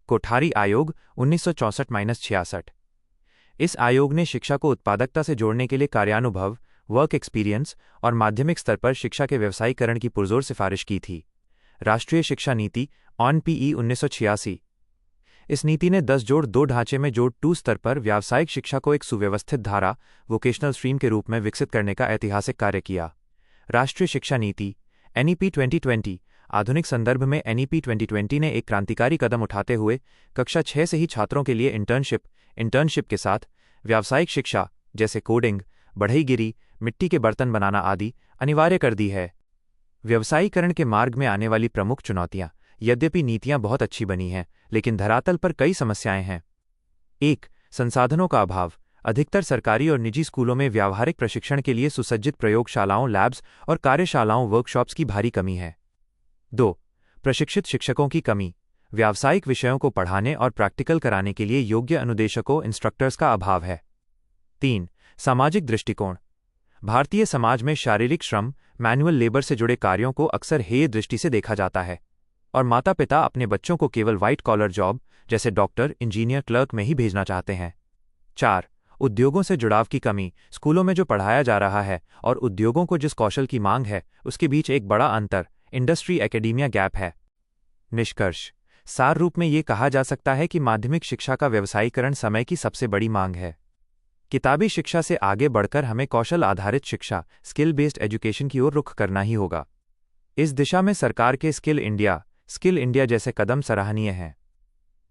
[SPEAKER 1] कोठारी आयोग 1964-66। इस आयोग ने शिक्षा को उत्पादकता से जोड़ने के लिए कार्यानुभव वर्क एक्सपीरियंस और माध्यमिक स्तर पर शिक्षा के व्यवसायीकरण की पुरजोर सिफारिश की थी। राष्ट्रीय शिक्षा नीति (ON-PE) 1986। इस नीति ने 10+2 ढांचे में जोड़ 2 स्तर पर व्यावसायिक शिक्षा को एक सुव्यवस्थित धारा वोकेशनल स्ट्रीम के रूप में विकसित करने का ऐतिहासिक कार्य किया। राष्ट्रीय शिक्षा नीति NEP 2020। आधुनिक संदर्भ में NEP 2020 ने एक क्रांतिकारी कदम उठाते हुए कक्षा 6 से ही छात्रों के लिए इंटर्नशिप के साथ व्यावसायिक शिक्षा जैसे कोडिंग, बढ़ईगिरी, मिट्टी के बर्तन बनाना आदि अनिवार्य कर दी है। व्यवसायीकरण के मार्ग में आने वाली प्रमुख चुनौतियां। यद्यपि नीतियां बहुत अच्छी बनी हैं, लेकिन धरातल पर कई समस्याएं हैं। 1. संसाधनों का अभाव। अधिकतर सरकारी और निजी स्कूलों में व्यावहारिक प्रशिक्षण के लिए सुसज्जित प्रयोगशालाओं लैब्स और कार्यशालाओं वर्कशॉप्स की भारी कमी है। 2. प्रशिक्षित शिक्षकों की कमी। व्यावसायिक विषयों को पढ़ाने और प्रैक्टिकल कराने के लिए योग्य अनुदेशकों इंस्ट्रक्टर्स का अभाव है। 3. सामाजिक दृष्टिकोण। भारतीय समाज में शारीरिक श्रम मैनुअल लेबर से जुड़े कार्यों को अक्सर हेय दृष्टि से देखा जाता है और माता पिता अपने बच्चों को केवल व्हाइट कॉलर जॉब जैसे डॉक्टर, इंजीनियर, क्लर्क में ही भेजना चाहते हैं। 4. उद्योगों से जुड़ाव की कमी। स्कूलों में जो पढ़ाया जा रहा है और उद्योगों को जिस कौशल की मांग है उसके बीच एक बड़ा अंतर इंडस्ट्री एकेडेमिया गैप है। निष्कर्ष। सार रूप में ये कहा जा सकता है कि माध्यमिक शिक्षा का व्यवसायीकरण समय की सबसे बड़ी मांग है। किताबी शिक्षा से आगे बढ़कर हमें कौशल आधारित शिक्षा स्किल बेस्ड एजुकेशन की ओर रुख करना ही होगा। इस दिशा में सरकार के स्किल इंडिया जैसे कदम सराहनीय हैं।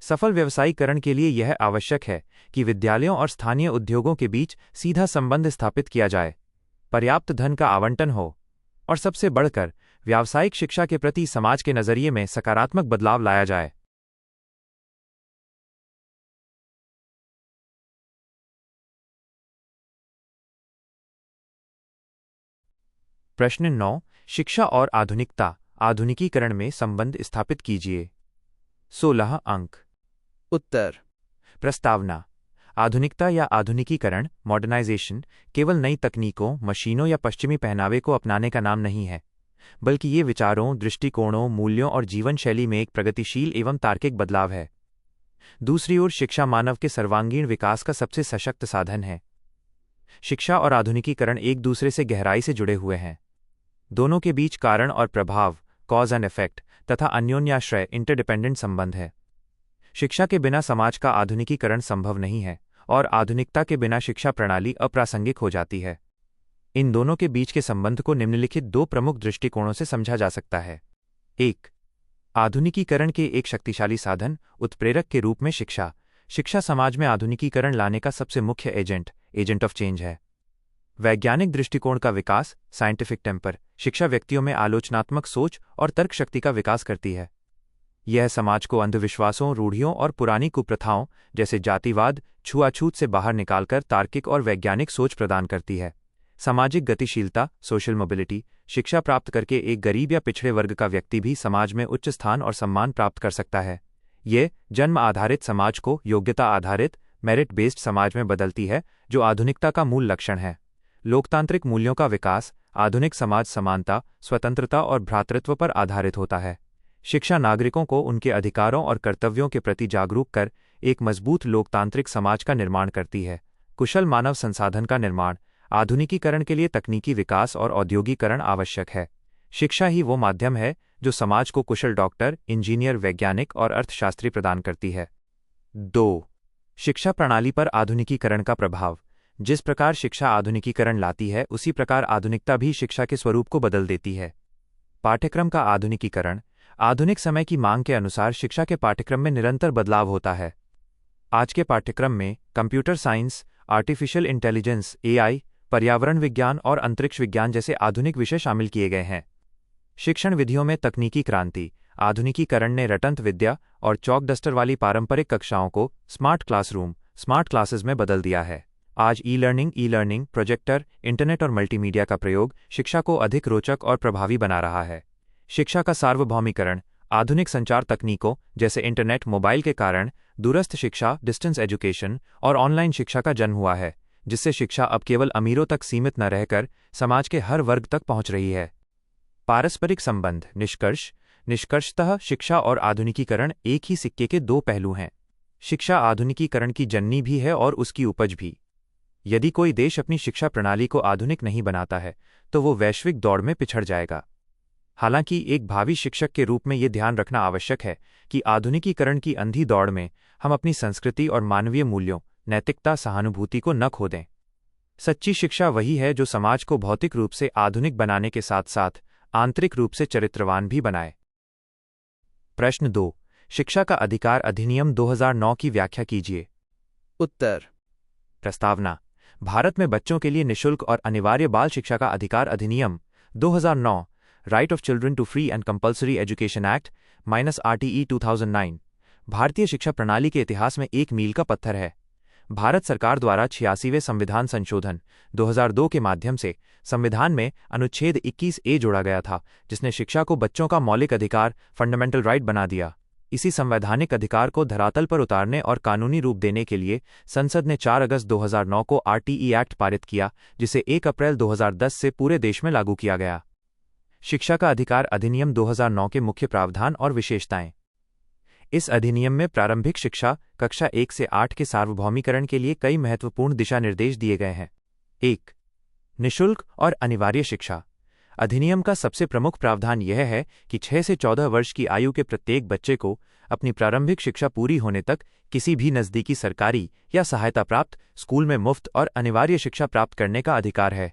[SPEAKER 1] सफल व्यवसायीकरण के लिए यह आवश्यक है कि विद्यालयों और स्थानीय उद्योगों के बीच सीधा संबंध स्थापित किया जाए, पर्याप्त धन का आवंटन हो और सबसे बढ़कर व्यावसायिक शिक्षा के प्रति समाज के नजरिए में सकारात्मक बदलाव लाया जाए। प्रश्न 9। शिक्षा और आधुनिकता आधुनिकीकरण में संबंध स्थापित कीजिए। 16 अंक।
[SPEAKER 2] उत्तर।
[SPEAKER 1] प्रस्तावना। आधुनिकता या आधुनिकीकरण मॉडर्नाइजेशन केवल नई तकनीकों, मशीनों या पश्चिमी पहनावे को अपनाने का नाम नहीं है, बल्कि ये विचारों, दृष्टिकोणों, मूल्यों और जीवन शैली में एक प्रगतिशील एवं तार्किक बदलाव है। दूसरी ओर शिक्षा मानव के सर्वांगीण विकास का सबसे सशक्त साधन है। शिक्षा और आधुनिकीकरण एक दूसरे से गहराई से जुड़े हुए हैं। दोनों के बीच कारण और प्रभाव कॉज एंड इफेक्ट तथा अन्योन्याश्रय इंटरडिपेंडेंट संबंध है। शिक्षा के बिना समाज का आधुनिकीकरण संभव नहीं है और आधुनिकता के बिना शिक्षा प्रणाली अप्रासंगिक हो जाती है। इन दोनों के बीच के संबंध को निम्नलिखित 2 प्रमुख दृष्टिकोणों से समझा जा सकता है। 1. आधुनिकीकरण के एक शक्तिशाली साधन उत्प्रेरक के रूप में शिक्षा समाज में आधुनिकीकरण लाने का सबसे मुख्य एजेंट ऑफ चेंज है। वैज्ञानिक दृष्टिकोण का विकास साइंटिफिक टेम्पर शिक्षा व्यक्तियों में आलोचनात्मक सोच और तर्क शक्ति का विकास करती है। यह समाज को अंधविश्वासों, रूढ़ियों और पुरानी कुप्रथाओं जैसे जातिवाद, छुआछूत से बाहर निकालकर तार्किक और वैज्ञानिक सोच प्रदान करती है। सामाजिक गतिशीलता सोशल मोबिलिटी शिक्षा प्राप्त करके एक गरीब या पिछड़े वर्ग का व्यक्ति भी समाज में उच्च स्थान और सम्मान प्राप्त कर सकता है। ये जन्म आधारित समाज को योग्यता आधारित मेरिट बेस्ड समाज में बदलती है, जो आधुनिकता का मूल लक्षण है। लोकतांत्रिक मूल्यों का विकास आधुनिक समाज समानता, स्वतंत्रता और भ्रातृत्व पर आधारित होता है। शिक्षा नागरिकों को उनके अधिकारों और कर्तव्यों के प्रति जागरूक कर एक मजबूत लोकतांत्रिक समाज का निर्माण करती है। कुशल मानव संसाधन का निर्माण आधुनिकीकरण के लिए तकनीकी विकास और औद्योगिकरण आवश्यक है। शिक्षा ही वो माध्यम है जो समाज को कुशल डॉक्टर, इंजीनियर, वैज्ञानिक और अर्थशास्त्री प्रदान करती है। 2. शिक्षा प्रणाली पर आधुनिकीकरण का प्रभाव। जिस प्रकार शिक्षा आधुनिकीकरण लाती है, उसी प्रकार आधुनिकता भी शिक्षा के स्वरूप को बदल देती है। पाठ्यक्रम का आधुनिकीकरण आधुनिक समय की मांग के अनुसार शिक्षा के पाठ्यक्रम में निरंतर बदलाव होता है। आज के पाठ्यक्रम में computer science, artificial intelligence, AI, पर्यावरण विज्ञान और अंतरिक्ष विज्ञान जैसे आधुनिक विषय शामिल किए गए हैं। शिक्षण विधियों में तकनीकी क्रांति। आधुनिकीकरण ने रटंत विद्या और चॉक डस्टर वाली पारंपरिक कक्षाओं को स्मार्ट क्लासरूम, स्मार्ट क्लासेस में बदल दिया है। आज ई लर्निंग, प्रोजेक्टर, इंटरनेट और मल्टीमीडिया का प्रयोग शिक्षा को अधिक रोचक और प्रभावी बना रहा है। शिक्षा का सार्वभौमिकरण। आधुनिक संचार तकनीकों जैसे इंटरनेट, मोबाइल के कारण दूरस्थ शिक्षा, डिस्टेंस एजुकेशन और ऑनलाइन शिक्षा का जन्म हुआ है, जिससे शिक्षा अब केवल अमीरों तक सीमित न रहकर समाज के हर वर्ग तक पहुंच रही है। पारस्परिक संबंध। निष्कर्षतः शिक्षा और आधुनिकीकरण एक ही सिक्के के दो पहलू हैं। शिक्षा आधुनिकीकरण की जननी भी है और उसकी उपज भी। यदि कोई देश अपनी शिक्षा प्रणाली को आधुनिक नहीं बनाता है तो वो वैश्विक दौड़ में पिछड़ जाएगा। हालांकि एक भावी शिक्षक के रूप में ये ध्यान रखना आवश्यक है कि आधुनिकीकरण की अंधी दौड़ में हम अपनी संस्कृति और मानवीय मूल्यों, नैतिकता, सहानुभूति को न खो दें। सच्ची शिक्षा वही है जो समाज को भौतिक रूप से आधुनिक बनाने के साथ साथ आंतरिक रूप से चरित्रवान भी बनाए। प्रश्न 2। शिक्षा का अधिकार अधिनियम 2009 की व्याख्या कीजिए।
[SPEAKER 2] उत्तर।
[SPEAKER 1] प्रस्तावना। भारत में बच्चों के लिए निःशुल्क और अनिवार्य बाल शिक्षा का अधिकार अधिनियम 2009, right of children to free and compulsory education act -RTE 2009, भारतीय शिक्षा प्रणाली के इतिहास में एक मील का पत्थर है। भारत सरकार द्वारा 86वें संविधान संशोधन 2002 के माध्यम से संविधान में अनुच्छेद 21A जोड़ा गया था, जिसने शिक्षा को बच्चों का मौलिक अधिकार, फंडामेंटल राइट बना दिया। इसी संवैधानिक अधिकार को धरातल पर उतारने और कानूनी रूप देने के लिए संसद ने 4 अगस्त 2009 को RTE एक्ट पारित किया, जिसे 1 अप्रैल 2010 से पूरे देश में लागू किया गया। शिक्षा का अधिकार अधिनियम 2009 के मुख्य प्रावधान और विशेषताएं। इस अधिनियम में प्रारंभिक शिक्षा कक्षा 1 से 8 के सार्वभौमिकरण के लिए कई महत्वपूर्ण दिशा निर्देश दिए गए हैं। 1. निःशुल्क और अनिवार्य शिक्षा। अधिनियम का सबसे प्रमुख प्रावधान यह है कि 6 से 14 वर्ष की आयु के प्रत्येक बच्चे को अपनी प्रारंभिक शिक्षा पूरी होने तक किसी भी नज़दीकी सरकारी या सहायता प्राप्त स्कूल में मुफ्त और अनिवार्य शिक्षा प्राप्त करने का अधिकार है।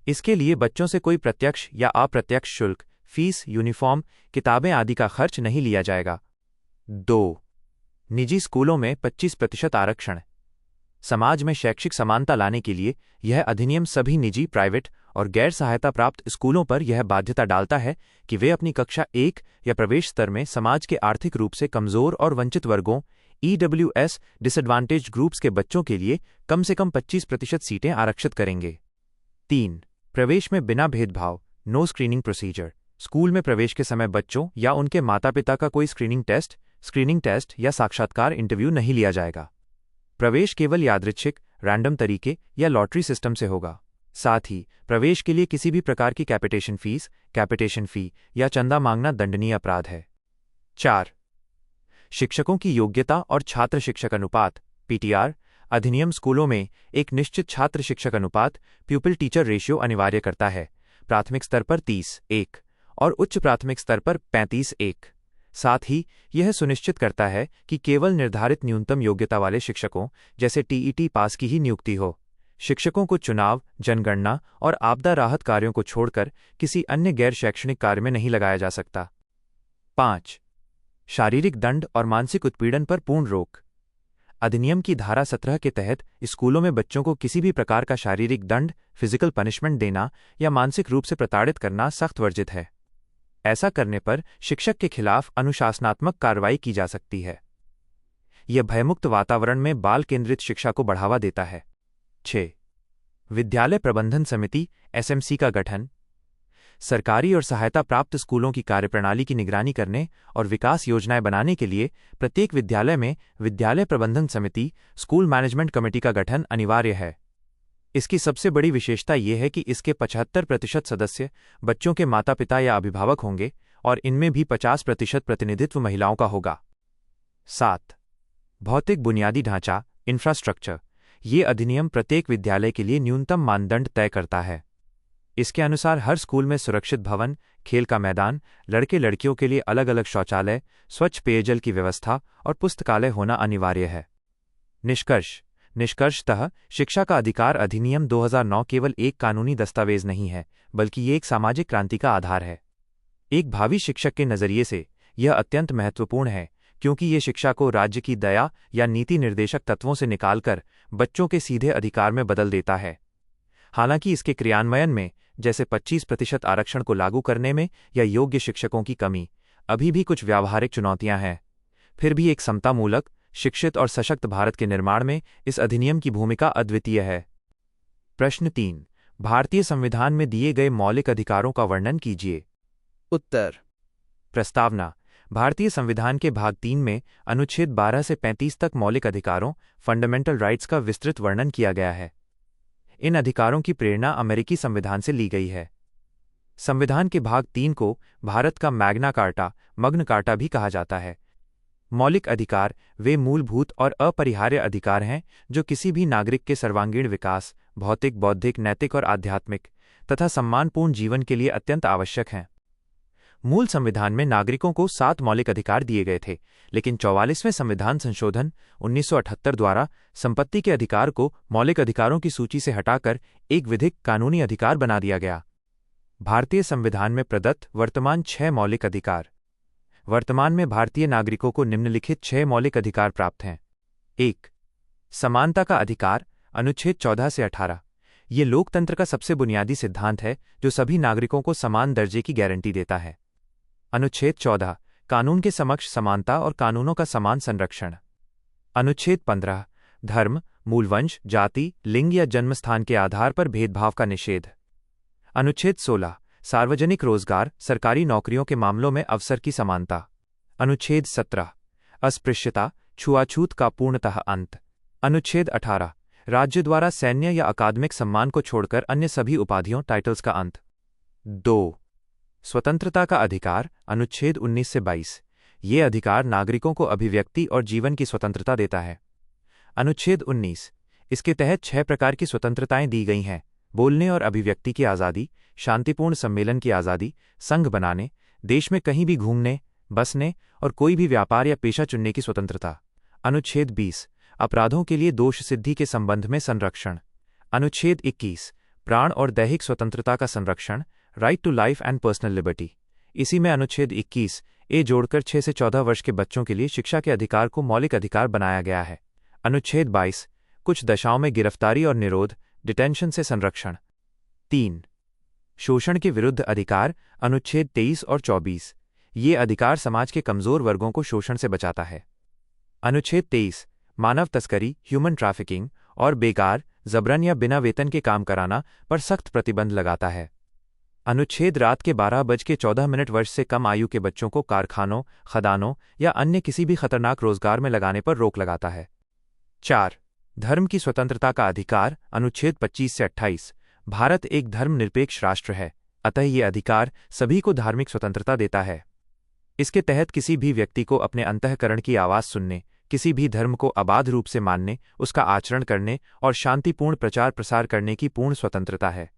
[SPEAKER 1] इसके लिए बच्चों से कोई प्रत्यक्ष या अप्रत्यक्ष शुल्क, फीस, यूनिफॉर्म, किताबें आदि का खर्च नहीं लिया जाएगा। 2. निजी स्कूलों में 25% आरक्षण। समाज में शैक्षिक समानता लाने के लिए यह अधिनियम सभी निजी, प्राइवेट और गैर सहायता प्राप्त स्कूलों पर यह बाध्यता डालता है कि वे अपनी कक्षा 1 या प्रवेश स्तर में समाज के आर्थिक रूप से कमजोर और वंचित वर्गों EWS डिसएडवांटेज ग्रुप्स के बच्चों के लिए कम से कम 25% सीटें आरक्षित करेंगे। 3. प्रवेश में बिना भेदभाव, नो स्क्रीनिंग प्रोसीजर। स्कूल में प्रवेश के समय बच्चों या उनके माता पिता का कोई स्क्रीनिंग टेस्ट या साक्षात्कार इंटरव्यू नहीं लिया जाएगा। प्रवेश केवल यादृच्छिक, रैंडम तरीके या लॉटरी सिस्टम से होगा। साथ ही प्रवेश के लिए किसी भी प्रकार की कैपिटेशन फी या चंदा मांगना दंडनीय अपराध है। 4. शिक्षकों की योग्यता और छात्र शिक्षक अनुपात PTR। अधिनियम स्कूलों में एक निश्चित छात्र शिक्षक अनुपात प्यूपिल टीचर रेशियो अनिवार्य करता है। प्राथमिक स्तर पर 30:1 और उच्च प्राथमिक स्तर पर 35:1। साथ ही यह सुनिश्चित करता है कि केवल निर्धारित न्यूनतम योग्यता वाले शिक्षकों जैसे TET पास की ही नियुक्ति हो। शिक्षकों को चुनाव, जनगणना और आपदा राहत कार्यों को छोड़कर किसी अन्य गैर शैक्षणिक कार्य में नहीं लगाया जा सकता। 5. शारीरिक दंड और मानसिक उत्पीड़न पर पूर्ण रोक। अधिनियम की धारा 17 के तहत स्कूलों में बच्चों को किसी भी प्रकार का शारीरिक दंड, फिजिकल पनिशमेंट देना या मानसिक रूप से प्रताड़ित करना सख्त वर्जित है। ऐसा करने पर शिक्षक के खिलाफ अनुशासनात्मक कार्रवाई की जा सकती है। यह भयमुक्त वातावरण में बाल केंद्रित शिक्षा को बढ़ावा देता है। 6. विद्यालय प्रबंधन समिति SMC का गठन। सरकारी और सहायता प्राप्त स्कूलों की कार्यप्रणाली की निगरानी करने और विकास योजनाएं बनाने के लिए प्रत्येक विद्यालय में विद्यालय प्रबंधन समिति, स्कूल मैनेजमेंट कमेटी का गठन अनिवार्य है। इसकी सबसे बड़ी विशेषता यह है कि इसके 75% सदस्य बच्चों के माता पिता या अभिभावक होंगे और इनमें भी 50% प्रतिनिधित्व महिलाओं का होगा। 7. भौतिक बुनियादी ढांचा इंफ्रास्ट्रक्चर। ये अधिनियम प्रत्येक विद्यालय के लिए न्यूनतम मानदंड तय करता है। इसके अनुसार हर स्कूल में सुरक्षित भवन, खेल का मैदान, लड़के लड़कियों के लिए अलग अलग शौचालय, स्वच्छ पेयजल की व्यवस्था और पुस्तकालय होना अनिवार्य है। निष्कर्षतः शिक्षा का अधिकार अधिनियम 2009 केवल एक कानूनी दस्तावेज नहीं है, बल्कि ये एक सामाजिक क्रांति का आधार है। एक भावी शिक्षक के नजरिए से यह अत्यंत महत्वपूर्ण है, क्योंकि ये शिक्षा को राज्य की दया या नीति निर्देशक तत्वों से निकालकर बच्चों के सीधे अधिकार में बदल देता है। हालांकि इसके क्रियान्वयन में जैसे 25% आरक्षण को लागू करने में या योग्य शिक्षकों की कमी, अभी भी कुछ व्यावहारिक चुनौतियां हैं। फिर भी एक समतामूलक, शिक्षित और सशक्त भारत के निर्माण में इस अधिनियम की भूमिका अद्वितीय है। प्रश्न 3, भारतीय संविधान में दिए गए मौलिक अधिकारों का वर्णन कीजिए।
[SPEAKER 2] उत्तर।
[SPEAKER 1] प्रस्तावना। भारतीय संविधान के भाग 3 में अनुच्छेद 12 से 35 तक मौलिक अधिकारों फंडामेंटल राइट्स का विस्तृत वर्णन किया गया है। इन अधिकारों की प्रेरणा अमेरिकी संविधान से ली गई है। संविधान के भाग 3 को भारत का मैग्ना कार्टा, मग्न कार्टा भी कहा जाता है। मौलिक अधिकार वे मूलभूत और अपरिहार्य अधिकार हैं जो किसी भी नागरिक के सर्वांगीण विकास, भौतिक, बौद्धिक, नैतिक और आध्यात्मिक तथा सम्मानपूर्ण जीवन के लिए अत्यंत आवश्यक हैं। मूल संविधान में नागरिकों को 7 मौलिक अधिकार दिए गए थे, लेकिन 44वें संविधान संशोधन 1978 द्वारा संपत्ति के अधिकार को मौलिक अधिकारों की सूची से हटाकर एक विधिक कानूनी अधिकार बना दिया गया। भारतीय संविधान में प्रदत्त वर्तमान 6 मौलिक अधिकार। वर्तमान में भारतीय नागरिकों को निम्नलिखित 6 मौलिक अधिकार प्राप्त हैं। 1. समानता का अधिकार, अनुच्छेद 14 से 18। ये लोकतंत्र का सबसे बुनियादी सिद्धांत है जो सभी नागरिकों को समान दर्जे की गारंटी देता है। अनुच्छेद 14, कानून के समक्ष समानता और कानूनों का समान संरक्षण। अनुच्छेद 15, धर्म, मूलवंश, जाति, लिंग या जन्मस्थान के आधार पर भेदभाव का निषेध। अनुच्छेद 16, सार्वजनिक रोजगार, सरकारी नौकरियों के मामलों में अवसर की समानता। अनुच्छेद 17, अस्पृश्यता, छुआछूत का पूर्णतः अंत। अनुच्छेद 18, राज्य द्वारा सैन्य या अकादमिक सम्मान को छोड़कर अन्य सभी उपाधियों टाइटल्स का अंत। 2. स्वतंत्रता का अधिकार, अनुच्छेद 19 से 22। ये अधिकार नागरिकों को अभिव्यक्ति और जीवन की स्वतंत्रता देता है। अनुच्छेद 19, इसके तहत 6 प्रकार की स्वतंत्रताएं दी गई हैं: बोलने और अभिव्यक्ति की आज़ादी, शांतिपूर्ण सम्मेलन की आज़ादी, संघ बनाने, देश में कहीं भी घूमने, बसने और कोई भी व्यापार या पेशा चुनने की स्वतंत्रता। अनुच्छेद 20, अपराधों के लिए दोष सिद्धि के संबंध में संरक्षण। अनुच्छेद 21, प्राण और दैहिक स्वतंत्रता का संरक्षण, right to life and personal liberty. इसी में अनुच्छेद 21 ए जोड़कर 6 से 14 वर्ष के बच्चों के लिए शिक्षा के अधिकार को मौलिक अधिकार बनाया गया है। अनुच्छेद 22, कुछ दशाओं में गिरफ्तारी और निरोध, डिटेंशन से संरक्षण। 3. शोषण के विरुद्ध अधिकार, अनुच्छेद 23 और 24। ये अधिकार समाज के कमजोर वर्गों को शोषण से बचाता है। अनुच्छेद 23, मानव तस्करी, ह्यूमन ट्रैफिकिंग और बेकार, जबरन या बिना वेतन के काम कराना पर सख्त प्रतिबंध लगाता है। अनुच्छेद रात के 12:14 वर्ष से कम आयु के बच्चों को कारखानों, खदानों या अन्य किसी भी खतरनाक रोजगार में लगाने पर रोक लगाता है। 4. धर्म की स्वतंत्रता का अधिकार, अनुच्छेद 25 से 28। भारत एक धर्मनिरपेक्ष राष्ट्र है, अतः ये अधिकार सभी को धार्मिक स्वतंत्रता देता है। इसके तहत किसी भी व्यक्ति को अपने अंतःकरण की आवाज़ सुनने, किसी भी धर्म को अबाध रूप से मानने, उसका आचरण करने और शांतिपूर्ण प्रचार प्रसार करने की पूर्ण स्वतंत्रता है।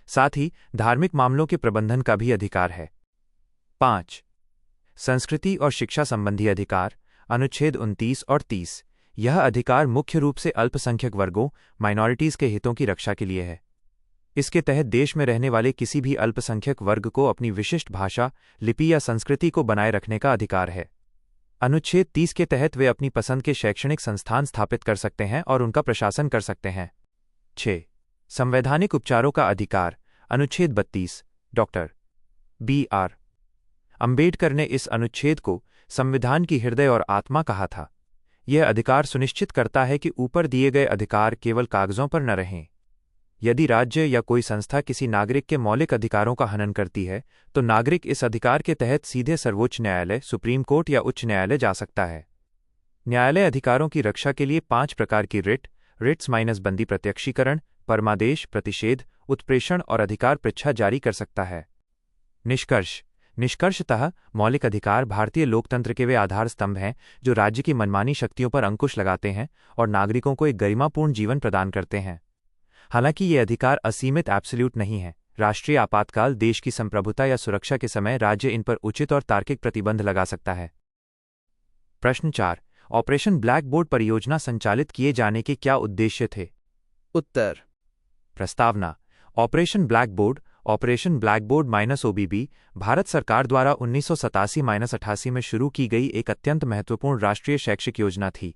[SPEAKER 1] साथ ही धार्मिक मामलों के प्रबंधन का भी अधिकार है। 5. संस्कृति और शिक्षा संबंधी अधिकार, अनुच्छेद 29 और 30। यह अधिकार मुख्य रूप से अल्पसंख्यक वर्गों, माइनॉरिटीज के हितों की रक्षा के लिए है। इसके तहत देश में रहने वाले किसी भी अल्पसंख्यक वर्ग को अपनी विशिष्ट भाषा, लिपि या संस्कृति को बनाए रखने का अधिकार है। अनुच्छेद 30 के तहत वे अपनी पसंद के शैक्षणिक संस्थान स्थापित कर सकते हैं और उनका प्रशासन कर सकते हैं। 6. संवैधानिक उपचारों का अधिकार, अनुच्छेद 32। Doctor B.R. अंबेडकर ने इस अनुच्छेद को संविधान की हृदय और आत्मा कहा था। यह अधिकार सुनिश्चित करता है कि ऊपर दिए गए अधिकार केवल कागजों पर न रहें। यदि राज्य या कोई संस्था किसी नागरिक के मौलिक अधिकारों का हनन करती है, तो नागरिक इस अधिकार के तहत सीधे सर्वोच्च न्यायालय, सुप्रीम कोर्ट या उच्च न्यायालय जा सकता है। न्यायालय अधिकारों की रक्षा के लिए 5 प्रकार की रिट्स बंदी प्रत्यक्षीकरण, परमादेश, प्रतिषेध, उत्प्रेषण और अधिकार पृच्छा जारी कर सकता है। निष्कर्षतः मौलिक अधिकार भारतीय लोकतंत्र के वे आधार स्तंभ हैं जो राज्य की मनमानी शक्तियों पर अंकुश लगाते हैं और नागरिकों को एक गरिमापूर्ण जीवन प्रदान करते हैं। हालांकि ये अधिकार असीमित एब्सोल्यूट नहीं है। राष्ट्रीय आपातकाल, देश की संप्रभुता या सुरक्षा के समय राज्य इन पर उचित और तार्किक प्रतिबंध लगा सकता है। प्रश्न 4. ऑपरेशन ब्लैकबोर्ड परियोजना संचालित किए जाने के क्या उद्देश्य थे?
[SPEAKER 2] उत्तर।
[SPEAKER 1] प्रस्तावना। ऑपरेशन ब्लैकबोर्ड -OBB भारत सरकार द्वारा 1987-88 में शुरू की गई एक अत्यंत महत्वपूर्ण राष्ट्रीय शैक्षिक योजना थी।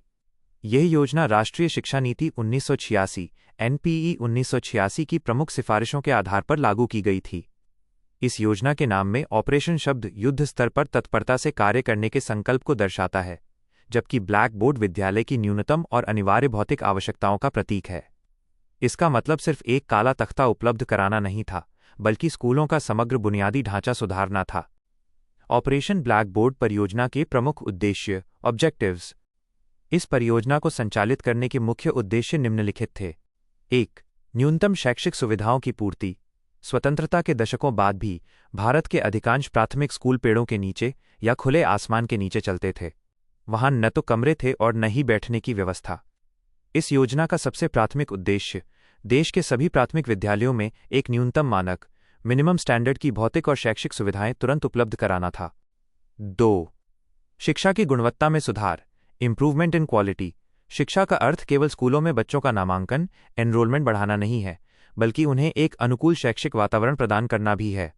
[SPEAKER 1] यह योजना राष्ट्रीय शिक्षा नीति 1986 (एनपीई 1986) की प्रमुख सिफारिशों के आधार पर लागू की गई थी। इस योजना के नाम में ऑपरेशन शब्द युद्ध स्तर पर तत्परता से कार्य करने के संकल्प को दर्शाता है, जबकि ब्लैक बोर्ड विद्यालय की न्यूनतम और अनिवार्य भौतिक आवश्यकताओं का प्रतीक है। इसका मतलब सिर्फ एक काला तख्ता उपलब्ध कराना नहीं था, बल्कि स्कूलों का समग्र बुनियादी ढांचा सुधारना था। ऑपरेशन ब्लैक बोर्ड परियोजना के प्रमुख उद्देश्य ऑब्जेक्टिव्स। इस परियोजना को संचालित करने के मुख्य उद्देश्य निम्नलिखित थे। 1. न्यूनतम शैक्षिक सुविधाओं की पूर्ति। स्वतंत्रता के दशकों बाद भी भारत के अधिकांश प्राथमिक स्कूल पेड़ों के नीचे या खुले आसमान के नीचे चलते थे। वहां न तो कमरे थे और न ही बैठने की व्यवस्था। इस योजना का सबसे प्राथमिक उद्देश्य देश के सभी प्राथमिक विद्यालयों में एक न्यूनतम मानक मिनिमम स्टैंडर्ड की भौतिक और शैक्षिक सुविधाएं तुरंत उपलब्ध कराना था। 2. शिक्षा की गुणवत्ता में सुधार इम्प्रूवमेंट इन क्वालिटी। शिक्षा का अर्थ केवल स्कूलों में बच्चों का नामांकन एनरोलमेंट बढ़ाना नहीं है, बल्कि उन्हें एक अनुकूल शैक्षिक वातावरण प्रदान करना भी है।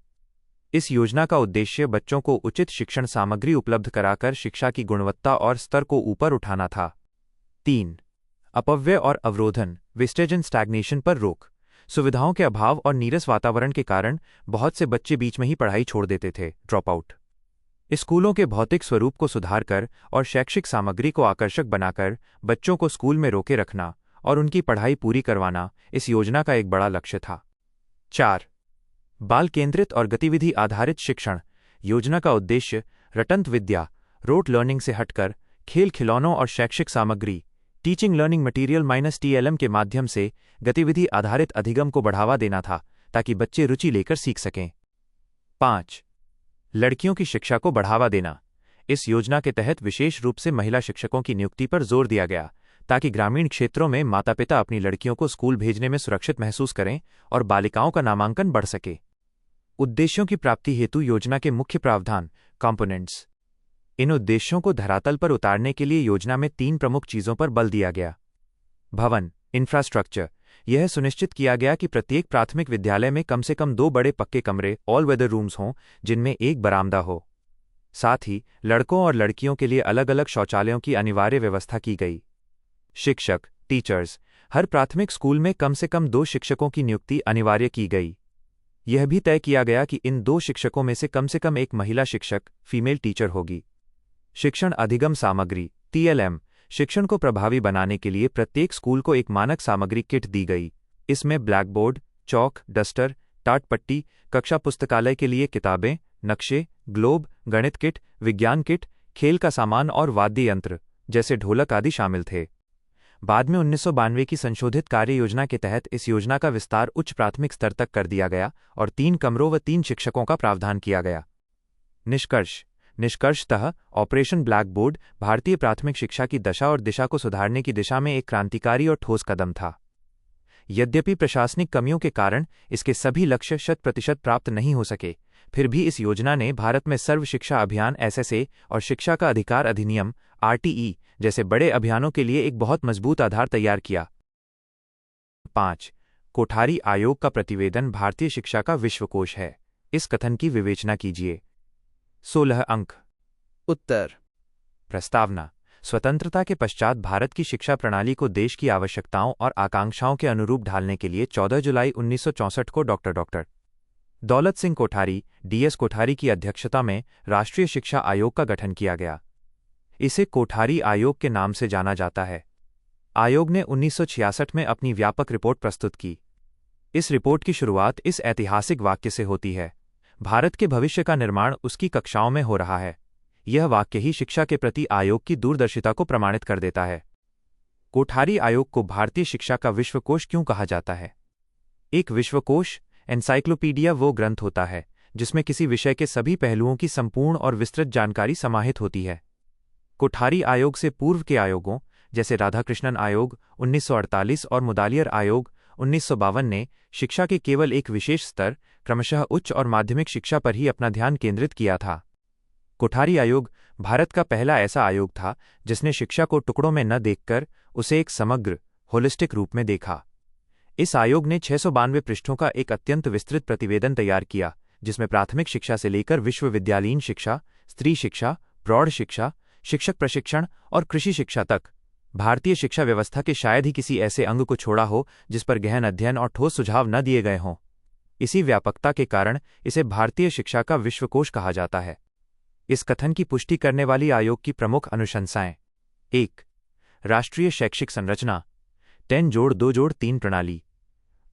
[SPEAKER 1] इस योजना का उद्देश्य बच्चों को उचित शिक्षण सामग्री उपलब्ध कराकर शिक्षा की गुणवत्ता और स्तर को ऊपर उठाना था। 3. अपव्यय और अवरोधन वेस्टेज एंड स्टैग्नेशन पर रोक। सुविधाओं के अभाव और नीरस वातावरण के कारण बहुत से बच्चे बीच में ही पढ़ाई छोड़ देते थे, ड्रॉप आउट। स्कूलों के भौतिक स्वरूप को सुधारकर और शैक्षिक सामग्री को आकर्षक बनाकर बच्चों को स्कूल में रोके रखना और उनकी पढ़ाई पूरी करवाना इस योजना का एक बड़ा लक्ष्य था। 4. बाल केंद्रित और गतिविधि आधारित शिक्षण। योजना का उद्देश्य रटंत विद्या रोट लर्निंग से हटकर खेल खिलौनों और शैक्षिक सामग्री टीचिंग लर्निंग मटीरियल -TLM के माध्यम से गतिविधि आधारित अधिगम को बढ़ावा देना था, ताकि बच्चे रुचि लेकर सीख सकें। 5. लड़कियों की शिक्षा को बढ़ावा देना। इस योजना के तहत विशेष रूप से महिला शिक्षकों की नियुक्ति पर जोर दिया गया, ताकि ग्रामीण क्षेत्रों में माता पिता अपनी लड़कियों को स्कूल भेजने में सुरक्षित महसूस करें और बालिकाओं का नामांकन बढ़ सके। उद्देश्यों की प्राप्ति हेतु योजना के मुख्य प्रावधान कंपोनेंट्स। इन उद्देश्यों को धरातल पर उतारने के लिए योजना में 3 प्रमुख चीजों पर बल दिया गया। भवन इंफ्रास्ट्रक्चर। यह सुनिश्चित किया गया कि प्रत्येक प्राथमिक विद्यालय में कम से कम 2 बड़े पक्के कमरे ऑल वेदर रूम्स हों, जिनमें एक बरामदा हो। साथ ही लड़कों और लड़कियों के लिए अलग अलग शौचालयों की अनिवार्य व्यवस्था की गई। शिक्षक टीचर्स। हर प्राथमिक स्कूल में कम से कम 2 शिक्षकों की नियुक्ति अनिवार्य की गई। यह भी तय किया गया कि इन 2 शिक्षकों में से कम एक महिला शिक्षक फीमेल टीचर होगी। शिक्षण अधिगम सामग्री TLM। शिक्षण को प्रभावी बनाने के लिए प्रत्येक स्कूल को एक मानक सामग्री किट दी गई। इसमें ब्लैक बोर्ड, चौक, डस्टर, टाट पट्टी, कक्षा पुस्तकालय के लिए किताबें, नक्शे, ग्लोब, गणित किट, विज्ञान किट, खेल का सामान और वाद्य यंत्र जैसे ढोलक आदि शामिल थे। बाद में 1992 की संशोधित कार्य योजना के तहत इस योजना का विस्तार उच्च प्राथमिक स्तर तक कर दिया गया और 3 कमरों व 3 शिक्षकों का प्रावधान किया गया। निष्कर्षतः ऑपरेशन ब्लैक बोर्ड भारतीय प्राथमिक शिक्षा की दशा और दिशा को सुधारने की दिशा में एक क्रांतिकारी और ठोस कदम था। यद्यपि प्रशासनिक कमियों के कारण इसके सभी लक्ष्य 100% प्राप्त नहीं हो सके, फिर भी इस योजना ने भारत में सर्व शिक्षा अभियान SSA और शिक्षा का अधिकार अधिनियम RTE जैसे बड़े अभियानों के लिए एक बहुत मजबूत आधार तैयार किया। 5. कोठारी आयोग का प्रतिवेदन भारतीय शिक्षा का विश्वकोश है। इस कथन की विवेचना कीजिए। 16 अंक।
[SPEAKER 2] उत्तर।
[SPEAKER 1] प्रस्तावना। स्वतंत्रता के पश्चात भारत की शिक्षा प्रणाली को देश की आवश्यकताओं और आकांक्षाओं के अनुरूप ढालने के लिए 14 जुलाई 1964 को डॉक्टर दौलत सिंह कोठारी DS कोठारी की अध्यक्षता में राष्ट्रीय शिक्षा आयोग का गठन किया गया। इसे कोठारी आयोग के नाम से जाना जाता है। आयोग ने 1966 में अपनी व्यापक रिपोर्ट प्रस्तुत की। इस रिपोर्ट की शुरुआत इस ऐतिहासिक वाक्य से होती है, भारत के भविष्य का निर्माण उसकी कक्षाओं में हो रहा है। यह वाक्य ही शिक्षा के प्रति आयोग की दूरदर्शिता को प्रमाणित कर देता है। कोठारी आयोग को भारतीय शिक्षा का विश्वकोश क्यों कहा जाता है? एक विश्वकोश एनसाइक्लोपीडिया वो ग्रंथ होता है जिसमें किसी विषय के सभी पहलुओं की संपूर्ण और विस्तृत जानकारी समाहित होती है। कोठारी आयोग से पूर्व के आयोगों जैसे राधाकृष्णन आयोग 1948 और मुदालियर आयोग 1952 ने शिक्षा के केवल एक विशेष स्तर, क्रमशः उच्च और माध्यमिक शिक्षा पर ही अपना ध्यान केंद्रित किया था। कोठारी आयोग भारत का पहला ऐसा आयोग था जिसने शिक्षा को टुकड़ों में न देखकर उसे एक समग्र, होलिस्टिक रूप में देखा। इस आयोग ने 692 पृष्ठों का एक अत्यंत विस्तृत प्रतिवेदन तैयार किया, जिसमें प्राथमिक शिक्षा से लेकर विश्वविद्यालयीन शिक्षा, स्त्री शिक्षा, प्रौढ़ शिक्षा, शिक्षक प्रशिक्षण और कृषि शिक्षा तक भारतीय शिक्षा व्यवस्था के शायद ही किसी ऐसे अंग को छोड़ा हो जिस पर गहन अध्ययन और ठोस सुझाव न दिए गए हों। इसी व्यापकता के कारण इसे भारतीय शिक्षा का विश्वकोश कहा जाता है। इस कथन की पुष्टि करने वाली आयोग की प्रमुख अनुशंसाएं: 1. राष्ट्रीय शैक्षिक संरचना 10+2+3 प्रणाली।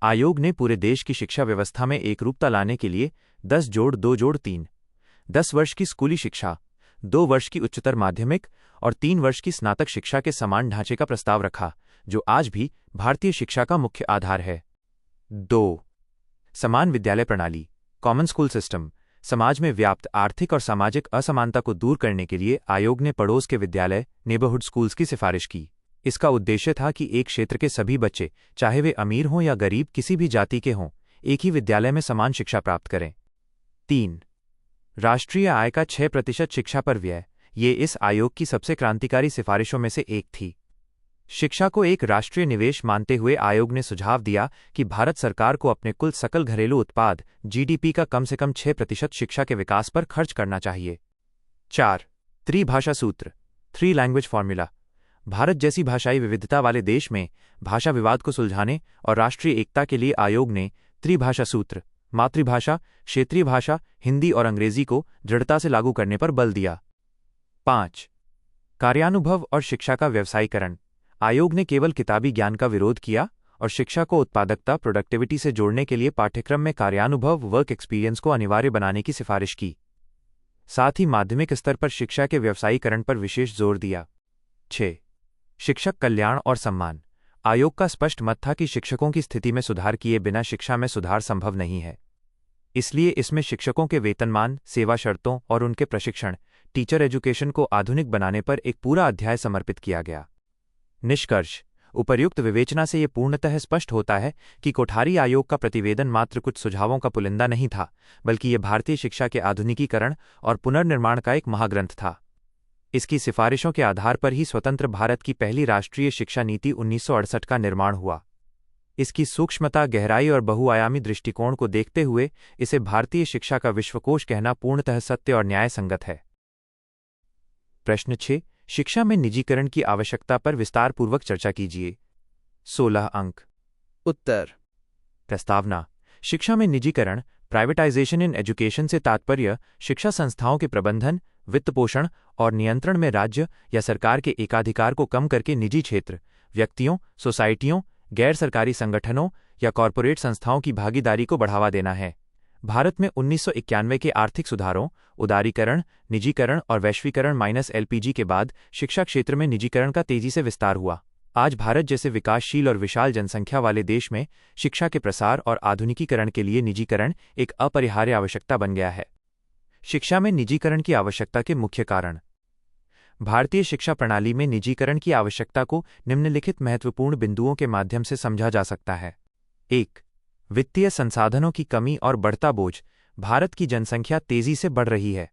[SPEAKER 1] आयोग ने पूरे देश की शिक्षा व्यवस्था में एकरूपता लाने के लिए 10+2+3 10 वर्ष की स्कूली शिक्षा, 2 वर्ष की उच्चतर माध्यमिक और 3 वर्ष की स्नातक शिक्षा के समान ढांचे का प्रस्ताव रखा, जो आज भी भारतीय शिक्षा का मुख्य आधार है। 2. समान विद्यालय प्रणाली कॉमन स्कूल सिस्टम। समाज में व्याप्त आर्थिक और सामाजिक असमानता को दूर करने के लिए आयोग ने पड़ोस के विद्यालय नेबरहुड स्कूल्स की सिफारिश की। इसका उद्देश्य था कि एक क्षेत्र के सभी बच्चे, चाहे वे अमीर हों या गरीब, किसी भी जाति के हों, एक ही विद्यालय में समान शिक्षा प्राप्त करें। 3. राष्ट्रीय आय का 6% शिक्षा पर व्यय। ये इस आयोग की सबसे क्रांतिकारी सिफारिशों में से एक थी। शिक्षा को एक राष्ट्रीय निवेश मानते हुए आयोग ने सुझाव दिया कि भारत सरकार को अपने कुल सकल घरेलू उत्पाद (जीडीपी) का कम से कम 6% शिक्षा के विकास पर खर्च करना चाहिए। 4. त्रिभाषा सूत्र 3 लैंग्वेज फॉर्मूला। भारत जैसी भाषाई विविधता वाले देश में भाषा विवाद को सुलझाने और राष्ट्रीय एकता के लिए आयोग ने त्रिभाषा सूत्र, मातृभाषा, क्षेत्रीय भाषा, हिंदी और अंग्रेजी को दृढ़ता से लागू करने पर बल दिया। 5. कार्यानुभव और शिक्षा का व्यवसायीकरण। आयोग ने केवल किताबी ज्ञान का विरोध किया और शिक्षा को उत्पादकता प्रोडक्टिविटी से जोड़ने के लिए पाठ्यक्रम में कार्यानुभव वर्क एक्सपीरियंस को अनिवार्य बनाने की सिफारिश की। साथ ही माध्यमिक स्तर पर शिक्षा के व्यवसायीकरण पर विशेष जोर दिया। 6. शिक्षक कल्याण और सम्मान। आयोग का स्पष्ट मत था कि शिक्षकों की स्थिति में सुधार किए बिना शिक्षा में सुधार संभव नहीं है। इसलिए इसमें शिक्षकों के वेतनमान, सेवा शर्तों और उनके प्रशिक्षण, टीचर एजुकेशन को आधुनिक बनाने पर एक पूरा अध्याय समर्पित किया गया। निष्कर्ष: उपर्युक्त विवेचना से ये पूर्णतः स्पष्ट होता है कि कोठारी आयोग का प्रतिवेदन मात्र कुछ सुझावों का पुलिंदा नहीं था, बल्कि ये भारतीय शिक्षा के आधुनिकीकरण और पुनर्निर्माण का एक महाग्रंथ था। इसकी सिफारिशों के आधार पर ही स्वतंत्र भारत की पहली राष्ट्रीय शिक्षा नीति 1968 का निर्माण हुआ। इसकी सूक्ष्मता, गहराई और बहुआयामी दृष्टिकोण को देखते हुए इसे भारतीय शिक्षा का विश्वकोश कहना पूर्णतः सत्य और न्याय संगत है। प्रश्न 6. शिक्षा में निजीकरण की आवश्यकता पर विस्तारपूर्वक चर्चा कीजिए। 16 अंक।
[SPEAKER 2] उत्तर।
[SPEAKER 1] प्रस्तावना: शिक्षा में निजीकरण, प्राइवेटाइजेशन इन एजुकेशन से तात्पर्य शिक्षा संस्थाओं के प्रबंधन, वित्तपोषण और नियंत्रण में राज्य या सरकार के एकाधिकार को कम करके निजी क्षेत्र, व्यक्तियों, सोसाइटियों, गैर सरकारी संगठनों या कॉरपोरेट संस्थाओं की भागीदारी को बढ़ावा देना है। भारत में 1991 के आर्थिक सुधारों, उदारीकरण, निजीकरण और वैश्वीकरण -LPG के बाद शिक्षा क्षेत्र में निजीकरण का तेजी से विस्तार हुआ। आज भारत जैसे विकासशील और विशाल जनसंख्या वाले देश में शिक्षा के प्रसार और आधुनिकीकरण के लिए निजीकरण एक अपरिहार्य आवश्यकता बन गया है। शिक्षा में निजीकरण की आवश्यकता के मुख्य कारण। भारतीय शिक्षा प्रणाली में निजीकरण की आवश्यकता को निम्नलिखित महत्वपूर्ण बिंदुओं के माध्यम से समझा जा सकता है। 1. वित्तीय संसाधनों की कमी और बढ़ता बोझ। भारत की जनसंख्या तेजी से बढ़ रही है।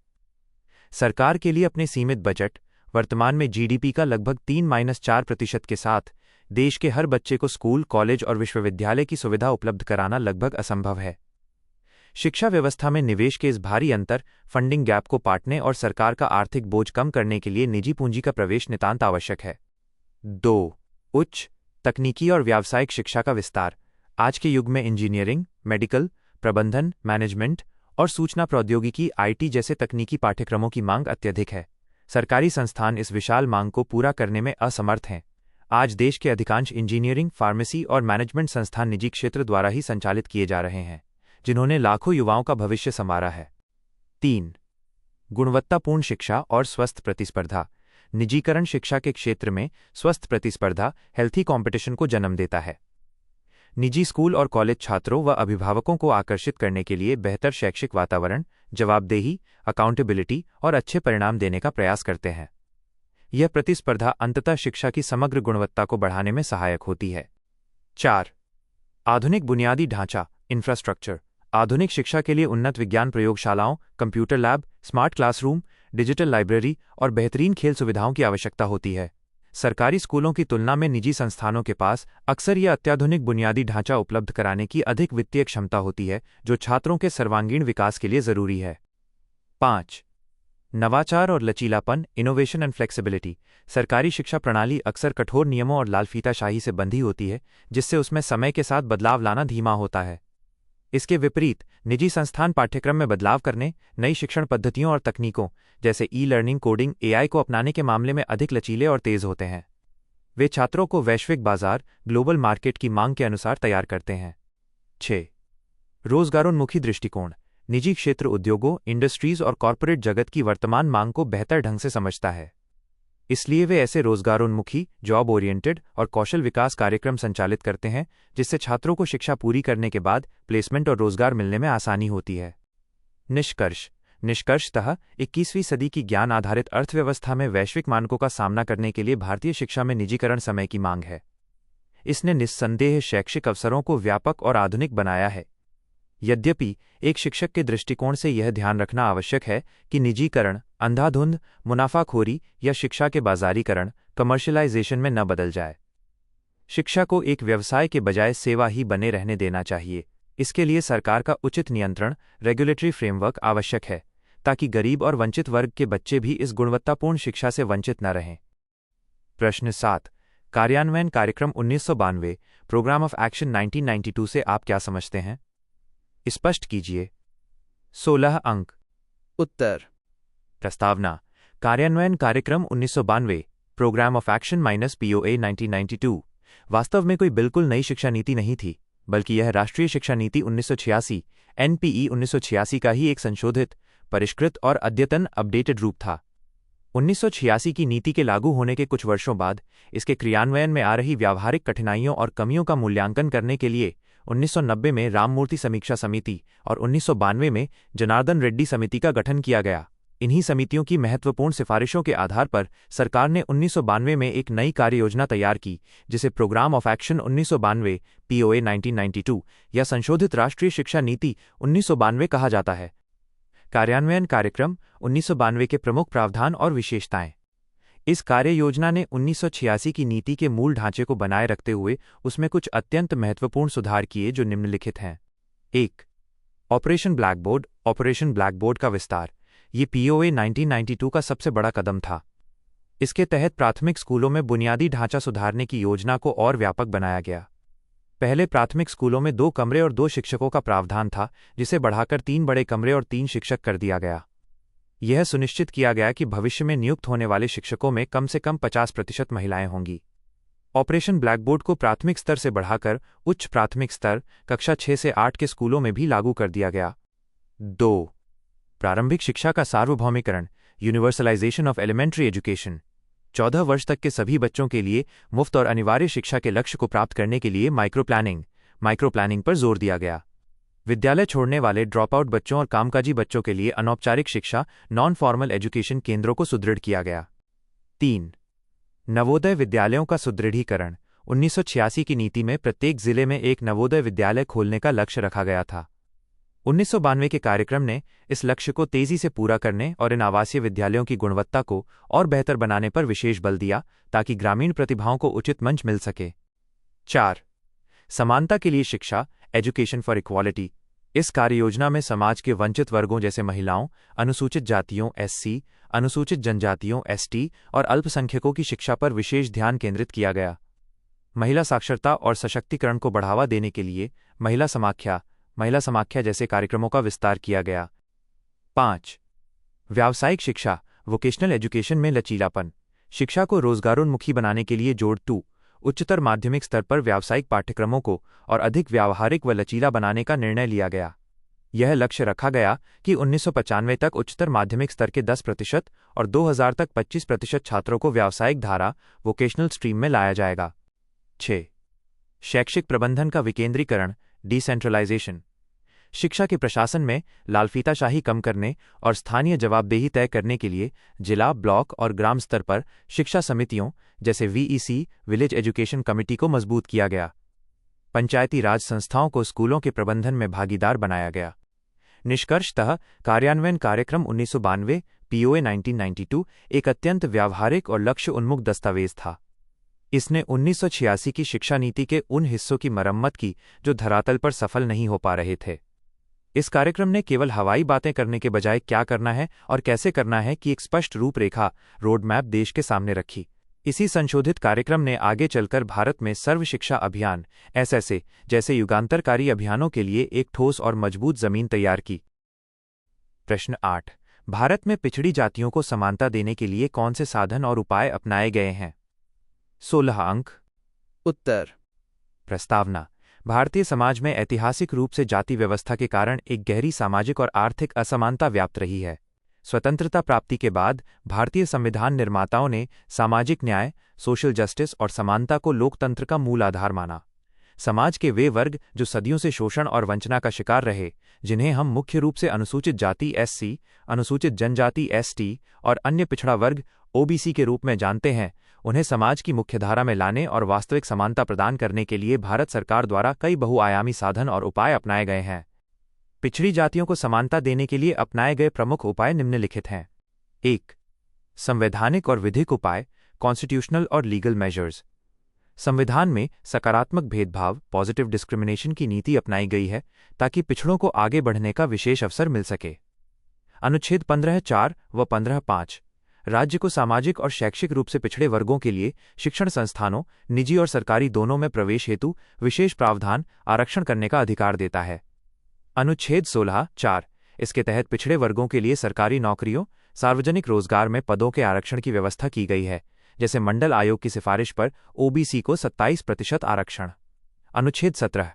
[SPEAKER 1] सरकार के लिए अपने सीमित बजट, वर्तमान में जीडीपी का लगभग 3-4% के साथ, देश के हर बच्चे को स्कूल, कॉलेज और विश्वविद्यालय की सुविधा उपलब्ध कराना लगभग असंभव है। शिक्षा व्यवस्था में निवेश के इस भारी अंतर, फंडिंग गैप को पाटने और सरकार का आर्थिक बोझ कम करने के लिए निजी पूंजी का प्रवेश नितांत आवश्यक है। 2. उच्च, तकनीकी और व्यावसायिक शिक्षा का विस्तार। आज के युग में इंजीनियरिंग, मेडिकल, प्रबंधन, मैनेजमेंट और सूचना प्रौद्योगिकी (IT) जैसे तकनीकी पाठ्यक्रमों की मांग अत्यधिक है। सरकारी संस्थान इस विशाल मांग को पूरा करने में असमर्थ हैं। आज देश के अधिकांश इंजीनियरिंग, फार्मेसी और मैनेजमेंट संस्थान निजी क्षेत्र द्वारा ही संचालित किए जा रहे हैं, जिन्होंने लाखों युवाओं का भविष्य संवारा है। 3. गुणवत्तापूर्ण शिक्षा और स्वस्थ प्रतिस्पर्धा। निजीकरण शिक्षा के क्षेत्र में स्वस्थ प्रतिस्पर्धा, हेल्थी कॉम्पिटिशन को जन्म देता है। निजी स्कूल और कॉलेज छात्रों व अभिभावकों को आकर्षित करने के लिए बेहतर शैक्षिक वातावरण, जवाबदेही, अकाउंटेबिलिटी और अच्छे परिणाम देने का प्रयास करते हैं। यह प्रतिस्पर्धा अंततः शिक्षा की समग्र गुणवत्ता को बढ़ाने में सहायक होती है। 4. आधुनिक बुनियादी ढांचा, इंफ्रास्ट्रक्चर। आधुनिक शिक्षा के लिए उन्नत विज्ञान प्रयोगशालाओं, computer lab, smart classroom, digital library और बेहतरीन खेल सुविधाओं की आवश्यकता होती है। सरकारी स्कूलों की तुलना में निजी संस्थानों के पास अक्सर यह अत्याधुनिक बुनियादी ढांचा उपलब्ध कराने की अधिक वित्तीय क्षमता होती है, जो छात्रों के सर्वांगीण विकास के लिए जरूरी है। 5. नवाचार और लचीलापन, इनोवेशन एंड फ्लेक्सिबिलिटी। सरकारी शिक्षा प्रणाली अक्सर कठोर नियमों और लालफीताशाही से बंधी होती है, जिससे उसमें समय के साथ बदलाव लाना धीमा होता है। इसके विपरीत निजी संस्थान पाठ्यक्रम में बदलाव करने, नई शिक्षण पद्धतियों और तकनीकों जैसे ई-लर्निंग, कोडिंग, एआई को अपनाने के मामले में अधिक लचीले और तेज होते हैं। वे छात्रों को वैश्विक बाजार, ग्लोबल मार्केट की मांग के अनुसार तैयार करते हैं। 6. रोजगारोन्मुखी दृष्टिकोण। निजी क्षेत्र उद्योगों, इंडस्ट्रीज और कॉरपोरेट जगत की वर्तमान मांग को बेहतर ढंग से समझता है। इसलिए वे ऐसे रोजगारोन्मुखी, जॉब ओरिएंटेड और कौशल विकास कार्यक्रम संचालित करते हैं जिससे छात्रों को शिक्षा पूरी करने के बाद प्लेसमेंट और रोजगार मिलने में आसानी होती है। निष्कर्षतः 21वीं सदी की ज्ञान आधारित अर्थव्यवस्था में वैश्विक मानकों का सामना करने के लिए भारतीय शिक्षा में निजीकरण समय की मांग है। इसने निस्संदेह शैक्षिक अवसरों को व्यापक और आधुनिक बनाया है। यद्यपि एक शिक्षक के दृष्टिकोण से यह ध्यान रखना आवश्यक है कि निजीकरण अंधाधुंध मुनाफाखोरी या शिक्षा के बाजारीकरण कमर्शियलाइजेशन में न बदल जाए। शिक्षा को एक व्यवसाय के बजाय सेवा ही बने रहने देना चाहिए। इसके लिए सरकार का उचित नियंत्रण, रेगुलेटरी फ्रेमवर्क आवश्यक है, ताकि गरीब और वंचित वर्ग के बच्चे भी इस गुणवत्तापूर्ण शिक्षा से वंचित न रहें। प्रश्न 7. कार्यान्वयन कार्यक्रम 1992, प्रोग्राम ऑफ एक्शन 1992 से आप क्या समझते हैं? स्पष्ट कीजिए। 16 अंक।
[SPEAKER 2] उत्तर।
[SPEAKER 1] प्रस्तावना। कार्यान्वयन कार्यक्रम 1992, प्रोग्राम ऑफ एक्शन -POA 1992 वास्तव में कोई बिल्कुल नई शिक्षा नीति नहीं थी, बल्कि यह राष्ट्रीय शिक्षा नीति 1986 NPE 1986 का ही एक संशोधित, परिष्कृत और अद्यतन अपडेटेड रूप था। 1986 की नीति के लागू होने के कुछ वर्षों बाद इसके क्रियान्वयन में आ रही व्यावहारिक कठिनाइयों और कमियों का मूल्यांकन करने के लिए 1990 में राममूर्ति समीक्षा समिति और 1992 में जनार्दन रेड्डी समिति का गठन किया गया। इन्हीं समितियों की महत्वपूर्ण सिफारिशों के आधार पर सरकार ने 1992 में एक नई कार्ययोजना तैयार की, जिसे प्रोग्राम ऑफ एक्शन 1992 POA 1992 या संशोधित राष्ट्रीय शिक्षा नीति 1992 कहा जाता है। कार्यान्वयन कार्यक्रम 1992 के प्रमुख प्रावधान और विशेषताएं। इस कार्ययोजना ने 1986 की नीति के मूल ढांचे को बनाए रखते हुए उसमें कुछ अत्यंत महत्वपूर्ण सुधार किए, जो निम्नलिखित हैं। 1. ऑपरेशन ब्लैकबोर्ड का विस्तार। ये POA 1992 का सबसे बड़ा कदम था। इसके तहत प्राथमिक स्कूलों में बुनियादी ढांचा सुधारने की योजना को और व्यापक बनाया गया। पहले प्राथमिक स्कूलों में 2 कमरे और 2 शिक्षकों का प्रावधान था, जिसे बढ़ाकर 3 बड़े कमरे और 3 शिक्षक कर दिया गया। यह सुनिश्चित किया गया कि भविष्य में नियुक्त होने वाले शिक्षकों में कम से कम 50% महिलाएं होंगी। ऑपरेशन ब्लैकबोर्ड को प्राथमिक स्तर से बढ़ाकर उच्च प्राथमिक स्तर कक्षा 6 से 8 के स्कूलों में भी लागू कर दिया गया। 2. प्रारंभिक शिक्षा का सार्वभौमिकरण, यूनिवर्सलाइजेशन ऑफ एलिमेंट्री एजुकेशन। 14 वर्ष तक के सभी बच्चों के लिए मुफ्त और अनिवार्य शिक्षा के लक्ष्य को प्राप्त करने के लिए माइक्रो प्लानिंग पर जोर दिया गया। विद्यालय छोड़ने वाले ड्रॉपआउट बच्चों और कामकाजी बच्चों के लिए अनौपचारिक शिक्षा नॉन फॉर्मल एजुकेशन केंद्रों को सुदृढ़ किया गया। 3. नवोदय विद्यालयों का सुदृढ़ीकरण। 1986 की नीति में प्रत्येक जिले में एक नवोदय विद्यालय खोलने का लक्ष्य रखा गया था। 1992 के कार्यक्रम ने इस लक्ष्य को तेजी से पूरा करने और इन आवासीय विद्यालयों की गुणवत्ता को और बेहतर बनाने पर विशेष बल दिया, ताकि ग्रामीण प्रतिभाओं को उचित मंच मिल सके। 4. समानता के लिए शिक्षा, एजुकेशन फॉर इक्वालिटी। इस कार्ययोजना में समाज के वंचित वर्गों जैसे महिलाओं, अनुसूचित जातियों SC, अनुसूचित जनजातियों ST और अल्पसंख्यकों की शिक्षा पर विशेष ध्यान केंद्रित किया गया। महिला साक्षरता और सशक्तिकरण को बढ़ावा देने के लिए महिला समाख्या जैसे कार्यक्रमों का विस्तार किया गया। 5. व्यावसायिक शिक्षा, वोकेशनल एजुकेशन में लचीलापन। शिक्षा को रोजगारोन्मुखी बनाने के लिए जोड़ 2 उच्चतर माध्यमिक स्तर पर व्यावसायिक पाठ्यक्रमों को और अधिक व्यावहारिक व लचीला बनाने का निर्णय लिया गया। यह लक्ष्य रखा गया कि 1995 तक उच्चतर माध्यमिक स्तर के 10% और 2000 तक 25% छात्रों को व्यावसायिक धारा वोकेशनल स्ट्रीम में लाया जाएगा। 6. शैक्षिक प्रबंधन का विकेंद्रीकरण, डिसेंट्रलाइजेशन। शिक्षा के प्रशासन में लालफीताशाही कम करने और स्थानीय जवाबदेही तय करने के लिए जिला, ब्लॉक और ग्राम स्तर पर शिक्षा समितियों जैसे VEC विलेज एजुकेशन कमेटी को मजबूत किया गया। पंचायती राज संस्थाओं को स्कूलों के प्रबंधन में भागीदार बनाया गया। निष्कर्षतः कार्यान्वयन कार्यक्रम 1992 POA 1992 एक अत्यंत व्यावहारिक और लक्ष्य उन्मुख दस्तावेज था। इसने 1986 की शिक्षा नीति के उन हिस्सों की मरम्मत की जो धरातल पर सफल नहीं हो पा रहे थे। इस कार्यक्रम ने केवल हवाई बातें करने के बजाय क्या करना है और कैसे करना है की एक स्पष्ट रूपरेखा, रोड मैप देश के सामने रखी। इसी संशोधित कार्यक्रम ने आगे चलकर भारत में सर्व शिक्षा अभियान (SSA) जैसे युगांतरकारी अभियानों के लिए एक ठोस और मजबूत जमीन तैयार की। प्रश्न 8। भारत में पिछड़ी जातियों को समानता देने के लिए कौन से साधन और उपाय अपनाए गए हैं? 16 अंक।
[SPEAKER 2] उत्तर।
[SPEAKER 1] प्रस्तावना। भारतीय समाज में ऐतिहासिक रूप से जाति व्यवस्था के कारण एक गहरी सामाजिक और आर्थिक असमानता व्याप्त रही है। स्वतंत्रता प्राप्ति के बाद भारतीय संविधान निर्माताओं ने सामाजिक न्याय, सोशल जस्टिस और समानता को लोकतंत्र का मूल आधार माना। समाज के वे वर्ग जो सदियों से शोषण और वंचना का शिकार रहे, जिन्हें हम मुख्य रूप से अनुसूचित जाति (SC), अनुसूचित जनजाति (ST) और अन्य पिछड़ा वर्ग (OBC) के रूप में जानते हैं, उन्हें समाज की मुख्यधारा में लाने और वास्तविक समानता प्रदान करने के लिए भारत सरकार द्वारा कई बहुआयामी साधन और उपाय अपनाए गए हैं। पिछड़ी जातियों को समानता देने के लिए अपनाए गए प्रमुख उपाय निम्नलिखित हैं। 1. संवैधानिक और विधिक उपाय (कॉन्स्टिट्यूशनल और लीगल मेजर्स). संविधान में सकारात्मक भेदभाव (पॉजिटिव डिस्क्रिमिनेशन) की नीति अपनाई गई है ताकि पिछड़ों को आगे बढ़ने का विशेष अवसर मिल सके। अनुच्छेद 15(4) व 15(5) राज्य को सामाजिक और शैक्षिक रूप से पिछड़े वर्गों के लिए शिक्षण संस्थानों, निजी और सरकारी दोनों में प्रवेश हेतु विशेष प्रावधान आरक्षण करने का अधिकार देता है। अनुच्छेद 16(4) इसके तहत पिछड़े वर्गों के लिए सरकारी नौकरियों, सार्वजनिक रोजगार में पदों के आरक्षण की व्यवस्था की गई है, जैसे मंडल आयोग की सिफारिश पर OBC को 27% आरक्षण। अनुच्छेद 17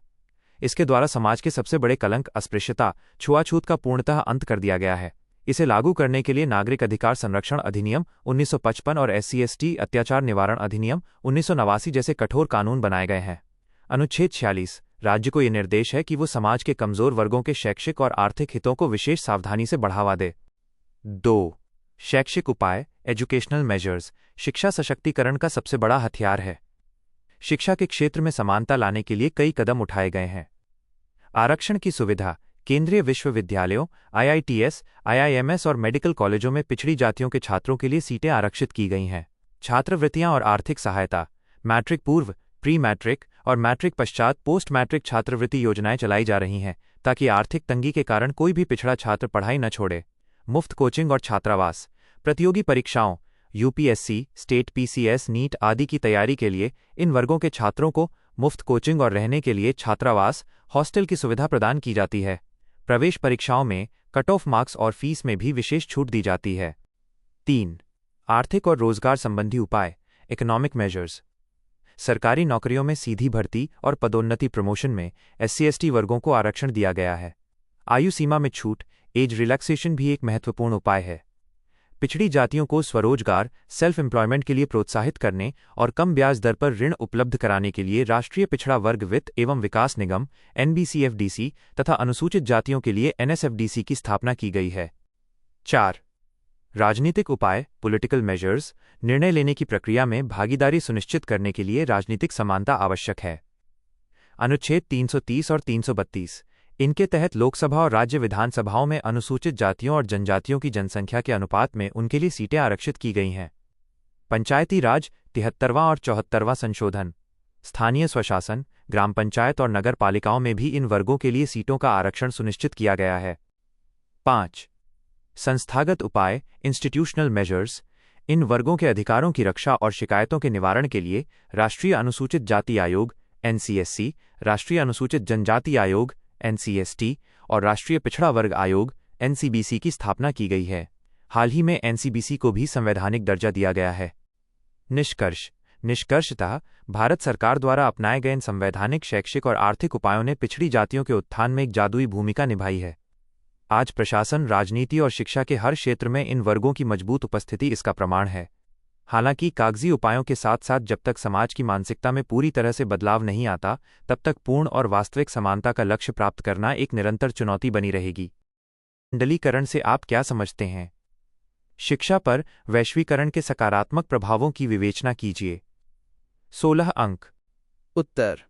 [SPEAKER 1] इसके द्वारा समाज के सबसे बड़े कलंक अस्पृश्यता, छुआछूत का पूर्णतः अंत कर दिया गया है। इसे लागू करने के लिए नागरिक अधिकार संरक्षण अधिनियम 1955 और SC/ST अत्याचार निवारण अधिनियम 1989 जैसे कठोर कानून बनाए गए हैं। अनुच्छेद 46 राज्य को ये निर्देश है कि वो समाज के कमजोर वर्गों के शैक्षिक और आर्थिक हितों को विशेष सावधानी से बढ़ावा दे। 2. शैक्षिक उपाय एजुकेशनल मेजर्स शिक्षा सशक्तिकरण का सबसे बड़ा हथियार है। शिक्षा के क्षेत्र में समानता लाने के लिए कई कदम उठाए गए हैं। आरक्षण की सुविधा केंद्रीय विश्वविद्यालयों, IITs, IIMs और मेडिकल कॉलेजों में पिछड़ी जातियों के छात्रों के लिए सीटें आरक्षित की गई हैं। छात्रवृत्तियां और आर्थिक सहायता मैट्रिक पूर्व, प्री मैट्रिक और मैट्रिक पश्चात पोस्ट मैट्रिक छात्रवृत्ति योजनाएं चलाई जा रही हैं ताकि आर्थिक तंगी के कारण कोई भी पिछड़ा छात्र पढ़ाई न छोड़े। मुफ्त कोचिंग और छात्रावास प्रतियोगी परीक्षाओं UPSC, स्टेट PCS, नीट आदि की तैयारी के लिए इन वर्गों के छात्रों को मुफ्त कोचिंग और रहने के लिए छात्रावास, हॉस्टल की सुविधा प्रदान की जाती है। प्रवेश परीक्षाओं में कट ऑफ मार्क्स और फीस में भी विशेष छूट दी जाती है। 3. आर्थिक और रोजगार संबंधी उपाय इकोनॉमिक मेजर्स सरकारी नौकरियों में सीधी भर्ती और पदोन्नति प्रमोशन में SC/ST वर्गों को आरक्षण दिया गया है। आयु सीमा में छूट एज रिलैक्सेशन भी एक महत्वपूर्ण उपाय है। पिछड़ी जातियों को स्वरोजगार सेल्फ एम्प्लॉयमेंट के लिए प्रोत्साहित करने और कम ब्याज दर पर ऋण उपलब्ध कराने के लिए राष्ट्रीय पिछड़ा वर्ग वित्त एवं विकास निगम NBCFDC तथा अनुसूचित जातियों के लिए NSFDC की स्थापना की गई है। 4. राजनीतिक उपाय पॉलिटिकल मेजर्स निर्णय लेने की प्रक्रिया में भागीदारी सुनिश्चित करने के लिए राजनीतिक समानता आवश्यक है। अनुच्छेद 330 और 332 इनके तहत लोकसभा और राज्य विधानसभाओं में अनुसूचित जातियों और जनजातियों की जनसंख्या के अनुपात में उनके लिए सीटें आरक्षित की गई हैं। पंचायती राज 73वां और 74वां संशोधन स्थानीय स्वशासन, ग्राम पंचायत और नगर पालिकाओं में भी इन वर्गों के लिए सीटों का आरक्षण सुनिश्चित किया गया है। 5. संस्थागत उपाय इंस्टीट्यूशनल मेजर्स इन वर्गों के अधिकारों की रक्षा और शिकायतों के निवारण के लिए राष्ट्रीय अनुसूचित जाति आयोग NCSC, राष्ट्रीय अनुसूचित जनजाति आयोग NCST और राष्ट्रीय पिछड़ा वर्ग आयोग NCBC की स्थापना की गई है। हाल ही में NCBC को भी संवैधानिक दर्जा दिया गया है। निष्कर्षतः भारत सरकार द्वारा अपनाए गए इन संवैधानिक, शैक्षिक और आर्थिक उपायों ने पिछड़ी जातियों के उत्थान में एक जादुई भूमिका निभाई है। आज प्रशासन, राजनीति और शिक्षा के हर क्षेत्र में इन वर्गों की मजबूत उपस्थिति इसका प्रमाण है। हालांकि कागजी उपायों के साथ साथ जब तक समाज की मानसिकता में पूरी तरह से बदलाव नहीं आता, तब तक पूर्ण और वास्तविक समानता का लक्ष्य प्राप्त करना एक निरंतर चुनौती बनी रहेगी। मंडलीकरण से आप क्या समझते हैं? शिक्षा पर वैश्वीकरण के सकारात्मक प्रभावों की विवेचना कीजिए। 16 अंक।
[SPEAKER 2] उत्तर।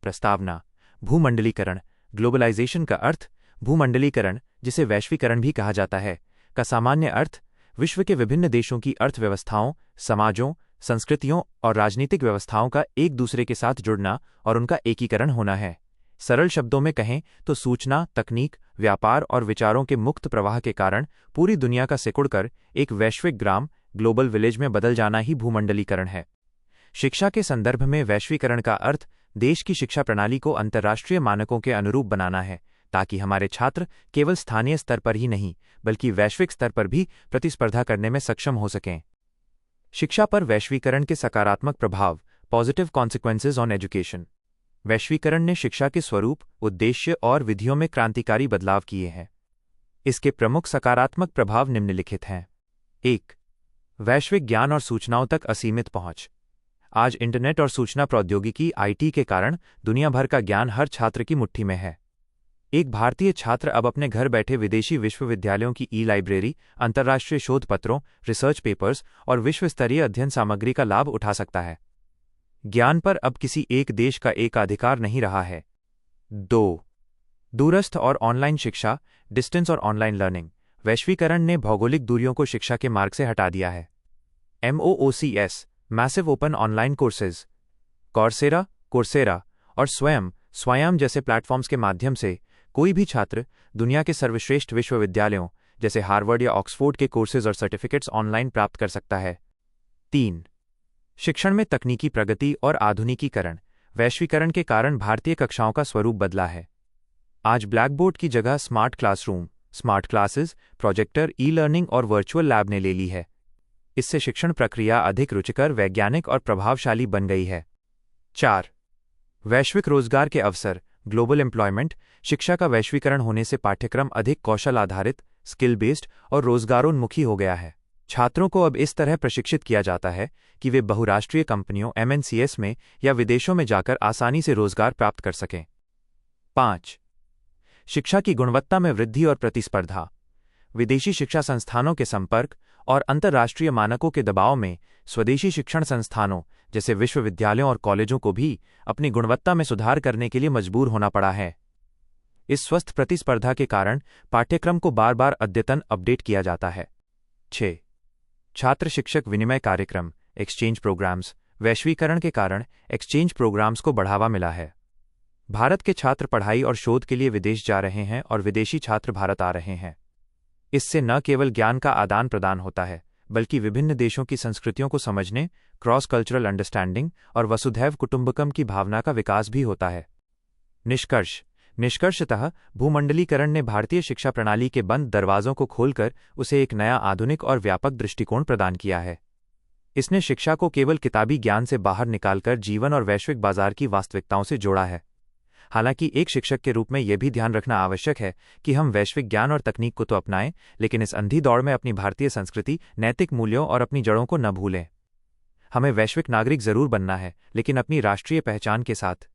[SPEAKER 1] प्रस्तावना। भूमंडलीकरण ग्लोबलाइजेशन का अर्थ भूमंडलीकरण, जिसे वैश्वीकरण भी कहा जाता है, का सामान्य अर्थ विश्व के विभिन्न देशों की अर्थव्यवस्थाओं, समाजों, संस्कृतियों और राजनीतिक व्यवस्थाओं का एक दूसरे के साथ जुड़ना और उनका एकीकरण होना है। सरल शब्दों में कहें तो सूचना, तकनीक, व्यापार और विचारों के मुक्त प्रवाह के कारण पूरी दुनिया का सिकुड़कर एक वैश्विक ग्राम, ग्लोबल विलेज में बदल जाना ही भूमंडलीकरण है। शिक्षा के संदर्भ में वैश्वीकरण का अर्थ देश की शिक्षा प्रणाली को अंतर्राष्ट्रीय मानकों के अनुरूप बनाना है, ताकि हमारे छात्र केवल स्थानीय स्तर पर ही नहीं बल्कि वैश्विक स्तर पर भी प्रतिस्पर्धा करने में सक्षम हो सकें। शिक्षा पर वैश्वीकरण के सकारात्मक प्रभाव, पॉजिटिव कॉन्सिक्वेंसेज ऑन एजुकेशन। वैश्वीकरण ने शिक्षा के स्वरूप, उद्देश्य और विधियों में क्रांतिकारी बदलाव किए हैं। इसके प्रमुख सकारात्मक प्रभाव निम्नलिखित हैं। 1. वैश्विक ज्ञान और सूचनाओं तक असीमित पहुंच। आज इंटरनेट और सूचना प्रौद्योगिकी (IT) के कारण दुनिया भर का ज्ञान हर छात्र की मुट्ठी में है। एक भारतीय छात्र अब अपने घर बैठे विदेशी विश्वविद्यालयों की ई-लाइब्रेरी, अंतर्राष्ट्रीय शोध पत्रों, रिसर्च पेपर्स और विश्वस्तरीय अध्ययन सामग्री का लाभ उठा सकता है। ज्ञान पर अब किसी एक देश का एकाधिकार नहीं रहा है। 2. दूरस्थ और ऑनलाइन शिक्षा, डिस्टेंस और ऑनलाइन लर्निंग। वैश्वीकरण ने भौगोलिक दूरियों को शिक्षा के मार्ग से हटा दिया है। MOOCs, massive open online courses, Coursera और स्वयं जैसे प्लेटफॉर्म्स के माध्यम से कोई भी छात्र दुनिया के सर्वश्रेष्ठ विश्वविद्यालयों जैसे हार्वर्ड या ऑक्सफोर्ड के कोर्सेज और सर्टिफिकेट्स ऑनलाइन प्राप्त कर सकता है। 3. शिक्षण में तकनीकी प्रगति और आधुनिकीकरण। वैश्वीकरण के कारण भारतीय कक्षाओं का स्वरूप बदला है। आज ब्लैकबोर्ड की जगह smart classroom, smart classes, projector, e-learning और वर्चुअल लैब ने ले ली है। इससे शिक्षण प्रक्रिया अधिक रुचिकर, वैज्ञानिक और प्रभावशाली बन गई है। 4. वैश्विक रोजगार के अवसर, ग्लोबल एम्प्लॉयमेंट। शिक्षा का वैश्वीकरण होने से पाठ्यक्रम अधिक कौशल आधारित, स्किल बेस्ड और रोजगारोन्मुखी हो गया है। छात्रों को अब इस तरह प्रशिक्षित किया जाता है कि वे बहुराष्ट्रीय कंपनियों MNCs में या विदेशों में जाकर आसानी से रोजगार प्राप्त कर सकें। 5. शिक्षा की गुणवत्ता में वृद्धि और प्रतिस्पर्धा। विदेशी शिक्षा संस्थानों के संपर्क और अंतर्राष्ट्रीय मानकों के दबाव में स्वदेशी शिक्षण संस्थानों जैसे विश्वविद्यालयों और कॉलेजों को भी अपनी गुणवत्ता में सुधार करने के लिए मजबूर होना पड़ा है। इस स्वस्थ प्रतिस्पर्धा के कारण पाठ्यक्रम को बार बार अद्यतन अपडेट किया जाता है। 6. छात्र शिक्षक विनिमय कार्यक्रम, एक्सचेंज प्रोग्राम्स। वैश्वीकरण के कारण एक्सचेंज प्रोग्राम्स को बढ़ावा मिला है। भारत के छात्र पढ़ाई और शोध के लिए विदेश जा रहे हैं और विदेशी छात्र भारत आ रहे हैं। इससे न केवल ज्ञान का आदान प्रदान होता है बल्कि विभिन्न देशों की संस्कृतियों को समझने, क्रॉस कल्चरल अंडरस्टैंडिंग और वसुधैव कुटुंबकम की भावना का विकास भी होता है। निष्कर्षतः भूमंडलीकरण ने भारतीय शिक्षा प्रणाली के बंद दरवाजों को खोलकर उसे एक नया, आधुनिक और व्यापक दृष्टिकोण प्रदान किया है। इसने शिक्षा को केवल किताबी ज्ञान से बाहर निकालकर जीवन और वैश्विक बाजार की वास्तविकताओं से जोड़ा है। हालांकि एक शिक्षक के रूप में यह भी ध्यान रखना आवश्यक है कि हम वैश्विक ज्ञान और तकनीक को तो अपनाएं, लेकिन इस अंधी दौड़ में अपनी भारतीय संस्कृति, नैतिक मूल्यों और अपनी जड़ों को न भूलें। हमें वैश्विक नागरिक जरूर बनना है, लेकिन अपनी राष्ट्रीय पहचान के साथ।